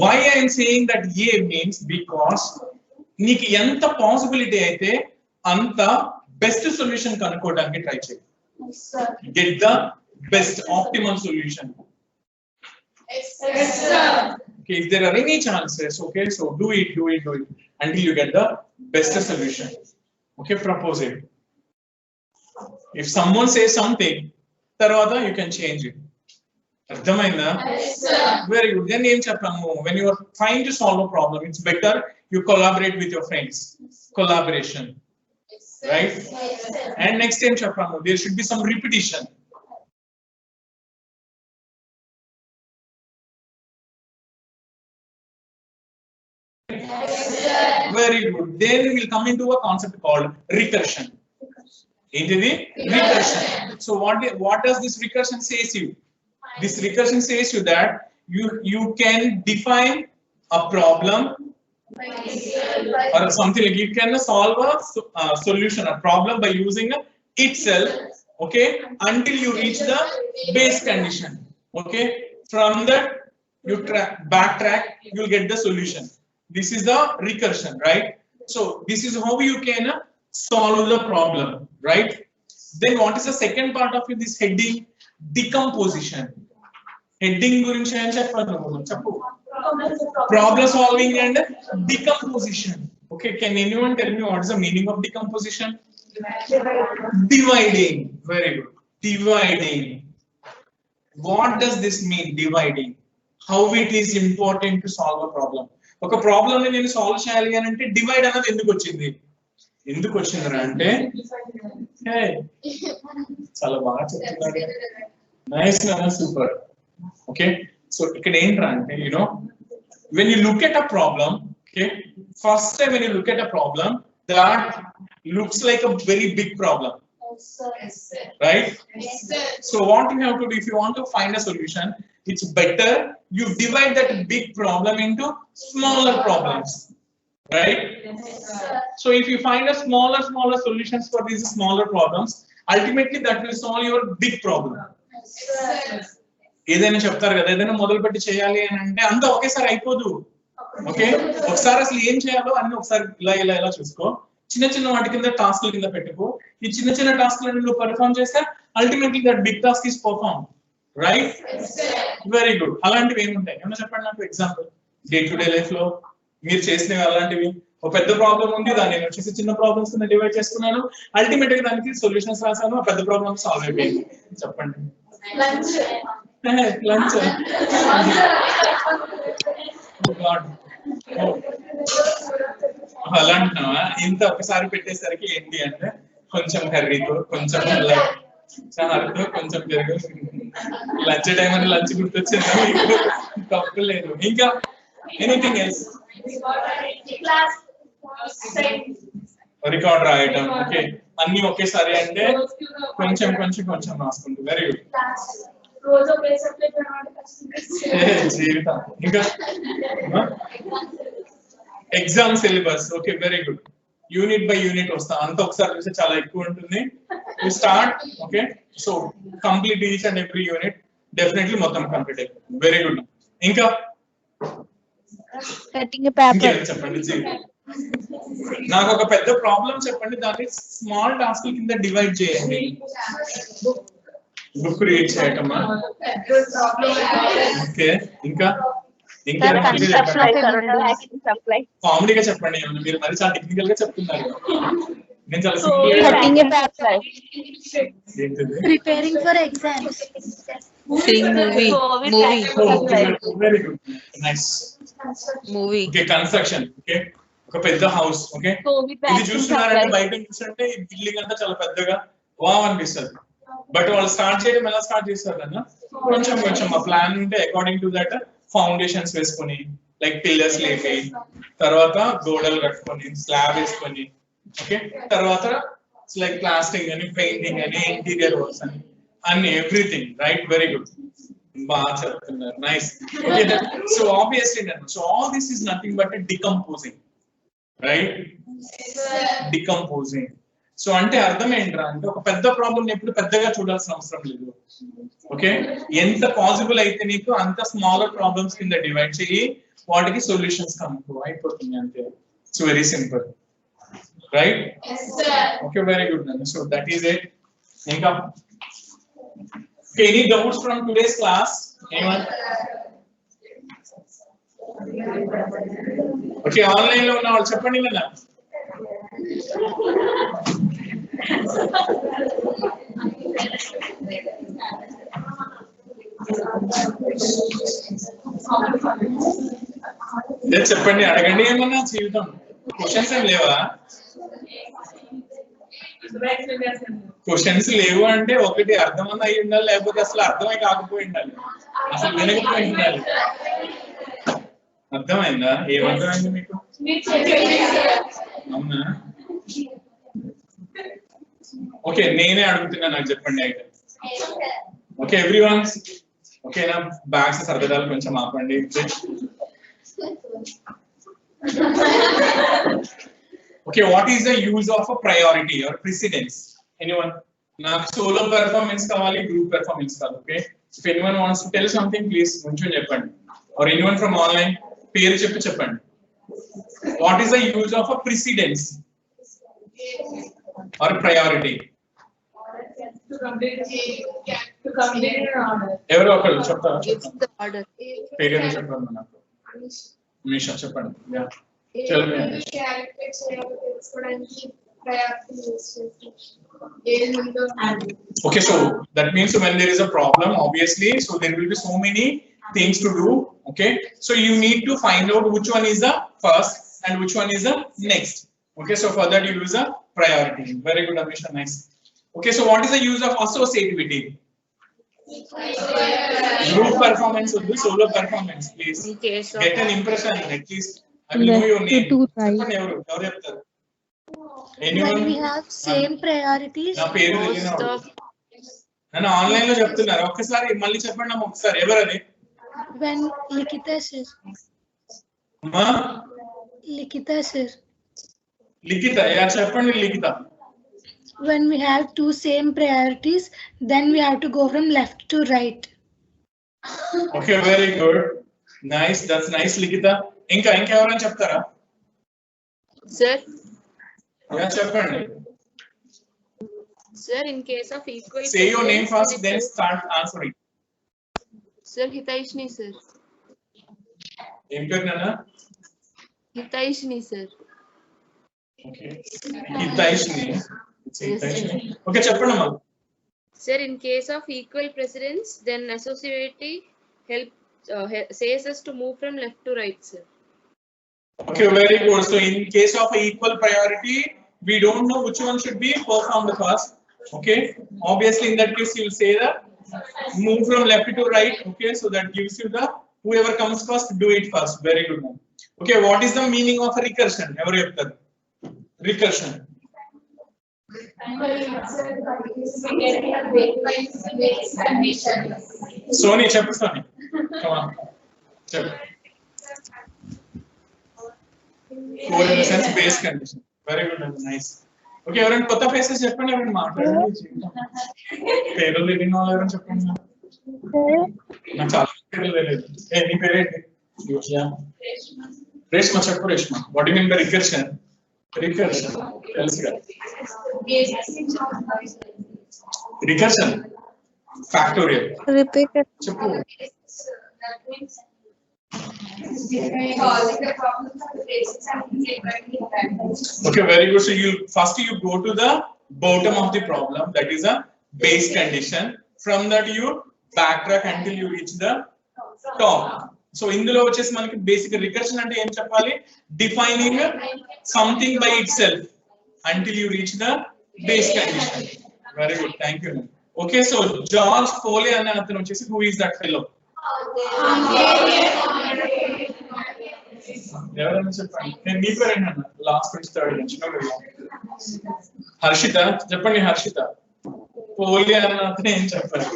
Why I am saying that A means because నీకు ఎంత పాసిబిలిటీ అయితే అంత బెస్ట్ సొల్యూషన్ కనుక్కోవడానికి ట్రై చేయి. Get the best optimal solution. Okay, if there are any chances, okay, so do it until you get the best solution. Okay, propose it. If someone says something, tarvata you can change it. Ardhamainda? Very good. Then em cheppamu, when you are trying to solve a problem, it's better you collaborate with your friends. Collaboration, right? And next time cheppamu, there should be some repetition. Very good. Then we will come into a concept called recursion. Into the recursion. So what does this recursion says you? This recursion says you that you can define a problem or something like you can solve a solution, a problem by using itself, okay, until you reach the base condition. Okay, from that you backtrack, you will get the solution. This is the recursion, right? So this is how you can solve the problem, right? Then what is the second part of this heading? Decomposition. Heading gurinchi em cheppanu cheppu. Problem solving and decomposition. Okay, can anyone tell me what is the meaning of decomposition? Dividing. Very good. Dividing. What does this mean, dividing? How it is important to solve a problem? ఒక problem ని నేను solve చేయాలి అని అంటే divide అనేది ఎందుకు వచ్చిందిరా అంటే చాలా బాగా చెప్తున్నారు. నైస్ నా, సూపర్. ఓకే, సో ఇక్కడ ఏంట్రా అంటే when you look at a problem, okay, first time when you look at a problem that looks like a very big problem, right? So what you have to do, if you want to find a solution, it's better you divide that big problem into smaller problems. right? So if you find a smaller solutions for these smaller problems, ultimately that will solve your big problem. ఏదైనా చెప్తారు కదా, ఏదైనా మొదలు పెట్టి చేయాలి అని అంటే అంతా ఒకేసారి అయిపోదు. ఓకే, ఒకసారి అసలు ఏం చేయాలో అన్ని ఒకసారి ఇలా చూసుకో. చిన్న వాటి కింద టాస్క్ల కింద పెట్టుకో. ఈ చిన్న టాస్క్లను నువ్వు పర్ఫామ్ చేస్తే ultimately that big task is perform, right? Very good. అలాంటివి ఏముంటాయి ఏమన్నా చెప్పండి నాకు example. Day to day life లో మీరు చేసినవి అలాంటివి. ఒక పెద్ద ప్రాబ్లం ఉంది, దాన్ని నేను వచ్చేసి చిన్న ప్రాబ్లమ్స్ కింద డివైడ్ చేసుకున్నాను, అల్టిమేట్ గా దానికి సొల్యూషన్స్ రాసాను, ఆ పెద్ద ప్రాబ్లమ్ సాల్వ్ అయిపోయింది. చెప్పండి. లంచ్ అలా అంటున్నావా? ఇంత ఒకసారి పెట్టేసరికి ఏంటి అంటే కొంచెం కర్రీతో, కొంచెం చారుతో, కొంచెం పెరుగు. లంచ్ టైం అని లంచ్ గుర్తొచ్చిందా మీకు? తప్పు లేదు. ఇంకా ఎనీథింగ్ ఎల్స్? రికార్డ్ రాయటం. ఓకే, అన్ని ఒకేసారి అంటే కొంచెం రాసుకుంటూ. Very good. జీవితం. ఇంకా exam syllabus. Okay, very good. Unit by unit వస్తా, అంత ఒకసారి చూస్తే చాలా ఎక్కువ ఉంటుంది. You start. Okay, so complete each and every unit. Definitely మొత్తం కంప్లీట్ అయిపోతుంది. Very good. ఇంకా చెప్పండి. నాకు ఒక పెద్ద ప్రాబ్లం చెప్పండి, దాన్ని స్మాల్ టాస్క్ కింద డివైడ్ చేయండి. బుక్ రీడ్ చేయటమా? ఓకే, ఇంకా కామెడీగా చెప్పండి. మీరు మరి చాలా టెక్నికల్ గా చెప్తున్నారు. నేను చాలా preparing for exams. Very good, nice. Movie. Okay, construction. Okay, ఒక పెద్ద హౌస్. ఓకే, ఇది చూస్తున్నారంటే బయట చూస్తుంటే ఈ బిల్డింగ్ అంతా చాలా పెద్దగా వావ్ అనిపిస్తుంది. బట్ వాళ్ళు స్టార్ట్ చేయడం ఎలా స్టార్ట్ చేస్తారు కదా, కొంచెం ఆ ప్లాన్ ఉంటే అకార్డింగ్ టు దట్ ఫౌండేషన్స్ వేసుకొని, లైక్ పిల్లర్స్ లేపి, తర్వాత గోడలు కట్టుకొని, స్లాబ్ వేసుకొని, ఓకే, తర్వాత లైక్ ప్లాస్టింగ్ అని, పెయింటింగ్ అని, ఇంటీరియర్ వర్క్స్ అని, అన్ని ఎవ్రీథింగ్. రైట్, వెరీ గుడ్, బాగా చెప్తున్నారు. Nice. Okay, so obviously so all this is nothing but decomposing, right? Decomposing. So అంటే అర్థం ఏంట్రా అంటే ఒక పెద్ద ప్రాబ్లమ్ ఎప్పుడు పెద్దగా చూడాల్సిన అవసరం లేదు. ఓకే, ఎంత పాసిబుల్ అయితే నీకు అంత స్మాలర్ ప్రాబ్లమ్స్ కింద డివైడ్ చేయి, వాటికి సొల్యూషన్స్ కనుక్కో, అయిపోతుంది అంతే. It's very simple, right? Okay, very good అండి. So that is it. ఇంకా any doubts from today's class? Okay, online లో ఉన్న వాళ్ళు చెప్పండి కదా. చెప్పండి, అడగండి. ఏమన్నా జీవితం క్వశ్చన్స్ ఏం లేవా? క్వశ్చన్స్ లేవు అంటే ఒకటి అర్థమన్నా అయి ఉండాలి, లేకపోతే అసలు అర్థమై కాకపోయి ఉండాలి, అసలు వినకపోయి ఉండాలి. అర్థమైందా? ఏమర్థమైంది మీకు? అవునా? ఓకే, నేనే అడుగుతున్నా, నాకు చెప్పండి అయితే. ఓకే ఎవ్రీవన్, ఓకేనా? బ్యాగ్స్ సర్దడాలు కొంచెం ఆపండి. Okay, what is the use of a priority or precedence? Anyone? నాకు solo performance కావాలి, group performance కావాలి. Okay, if anyone wants to tell something, please కొంచెం చెప్పండి. Or anyone from online, పేరు చెప్పండి. What is the use of a precedence or priority? To complete an order. ఎవరో ఒకరు చెప్తారా? ఆర్డర్. పేరు ఏదో చెప్పండి నాకు. నిషా చెప్పండి. Yeah. Okay, so that means when there is a problem, obviously, so there will be so many things to do. Okay, so you need to find out which one is the first and which one is the next. Okay, so for that you use a priority. Very good, Amisha. Nice. Okay, so what is the use of associativity? Group performance would be solo performance. Please get an impression. At least I will know your name. Anyone? When we have same priorities, నా పేరు తెలియదు. నేను online లో చెప్తున్నారు, ఒక్కసారి మళ్ళీ చెప్పండి అమ్మ ఒకసారి. ఎవరది? when Likita says, అమ్మా Likita, sir. Likita, yeah, చెప్పండి Likita. When we have two same priorities, then we have to go from left to right. Okay, very good. Nice, that's nice Likita. ఇంకా ఎవరైనా చెప్తారా? Sir, Yeah, చెప్పండి. sir, in case of equal. Say your name precedence, first, then start answering. Sir, Hitaishni, sir. ఏం పేరు నాన్న? Hitaishni, sir. Okay. Hitaishni. Okay, చెప్పండి అమ్మా. Sir, in case of equal precedence, then associativity says us to move from left to right, sir. Okay, very good. So in case of equal priority, we don't know which one should be performed first. Okay, obviously in that case you will say that move from left to right. Okay, so that gives you the whoever comes first do it first. Very good. Okay, what is the meaning of recursion? Ever cheptaru? Recursion. Sony, cheppu Sony. Come on. Cheppu. Core in the sense base condition. Very good and nice. Okay, ఎవరైనా కొత్త faces చెప్పండి, ఎవరైనా మాట్లాడండి. పేరు తెలియని వాళ్ళు ఎవరైనా చెప్పండి. నాకు చాలా పేర్లు తెలియదు. నీ పేరేంటి? రేష్మ చెప్పు Reshma. What you mean by recursion? Recursion తెలుసు కదా. Recursion factorial. Repeat it. చెప్పు. Okay, very good. So you go to the bottom of the problem, that is a base condition. From that you backtrack until you reach the top. So ఇందులో వచ్చేసి మనకి basic recursion అంటే ఏం చెప్పాలి? Defining something by itself until you reach the base condition. Very good, thank you. Okay, so George Foley అనే అతను వచ్చేసి who is that fellow? ఎవరైనా చెప్పండి. నేను మీ పేరేంటన్నా? లాస్ట్ నుంచి థర్డ్ నుంచి హర్షిత చెప్పండి. హర్షిత. పోలి అన్న అతను ఏం చెప్పారు?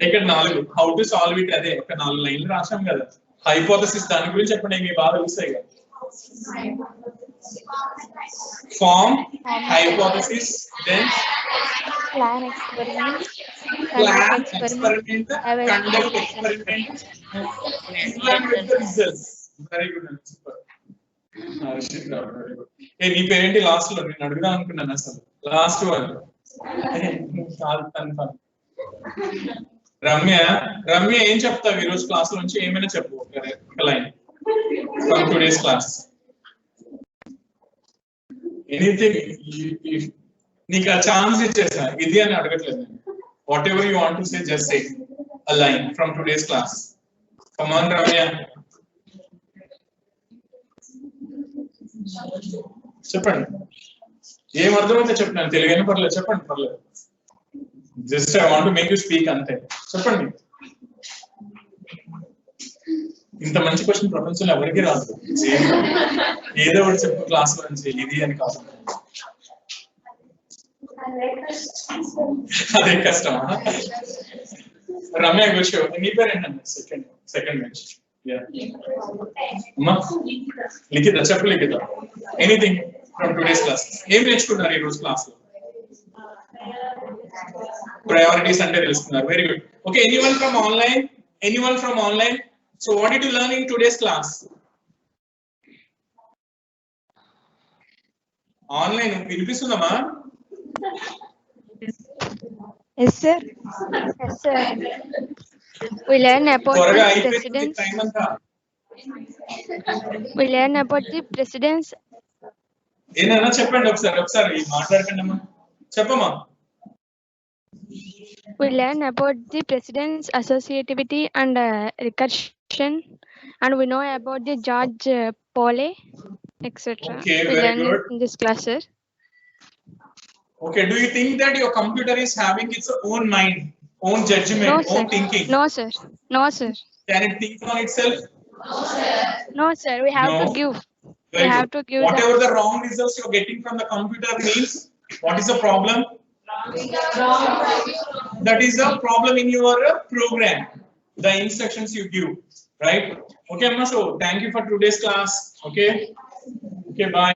ఇక్కడ 4 హౌ టు సాల్వ్ ఇట్, అదే ఒక 4 లైన్లు రాసాం కదా. హైపోథసిస్ దాని గురించి చెప్పండి, మీ బాగా తెలుస్తాయి కదా. Form hypothesis, then Plan experiment. plan experiment, conduct experiment, evaluate the results. Very good, super. Harshita, very good. Hey, నీ పేరేంటి లాస్ట్ లో? నేను అడుగుదాం అనుకున్నాను అసలు లాస్ట్ వన్. రమ్య. రమ్య ఏం చెప్తావు ఈ రోజు క్లాస్ నుంచి? ఏమైనా చెప్పు ఒక line from today's class. Anything. నీకు ఆ ఛాన్స్ ఇచ్చేసా, ఇది అని అడగట్లేదు. What ever you want to say, just say a line from today's class. Come on, Ramya. చెప్పండి. ఏం అర్థమైతే చెప్పండి, తెలుగైనా పర్లేదు, చెప్పండి పర్లేదు. Just I want to make you speak అంతే. చెప్పండి. ఇంత మంచి క్వశ్చన్ ప్రపంచంలో ఎవరికి రాదు. ఏదో ఒకటి చెప్పు క్లాస్ లో నుంచి, ఇది అని కాదు. అదే కష్టమా? రమ్య కూర్చో. నీ పేరు ఏంటండి? Second bench. అమ్మా లిఖిత చెప్పు. Likhita, anything from today's class. ఏం నేర్చుకున్నారు ఈ రోజు క్లాస్ లో? ప్రయారిటీస్ అంటే తెలుసుకున్నారు. Very good. Okay, anyone from online? Anyone from online? So what did you learn in today's class? Online వినిపిస్తుందమ్మా? Yes, sir. Yes, sir. We learn about త్వరగా the అయిపోయింది precedence. టైం అంతా. We learn about the precedence. ఏనన్నా చెప్పండి ఒకసారి మాట్లాడకండి అమ్మా. చెప్పమ్మా. We learn about the precedence, associativity, and recursion, and we know about the George Pauli, etc. Okay, We very learn good. it in this class, sir. Okay, do you think that your computer is having its own mind, own judgment, No, own sir. thinking? No, sir. No, sir. Can it think on itself? No, sir. We have No. to give. Very We have good. to give Whatever the wrong results you're getting from the computer means, what is the problem? That is the problem in your program, the instructions you give, right? Okay, Amma. So thank you for today's class. Okay. Okay. Bye.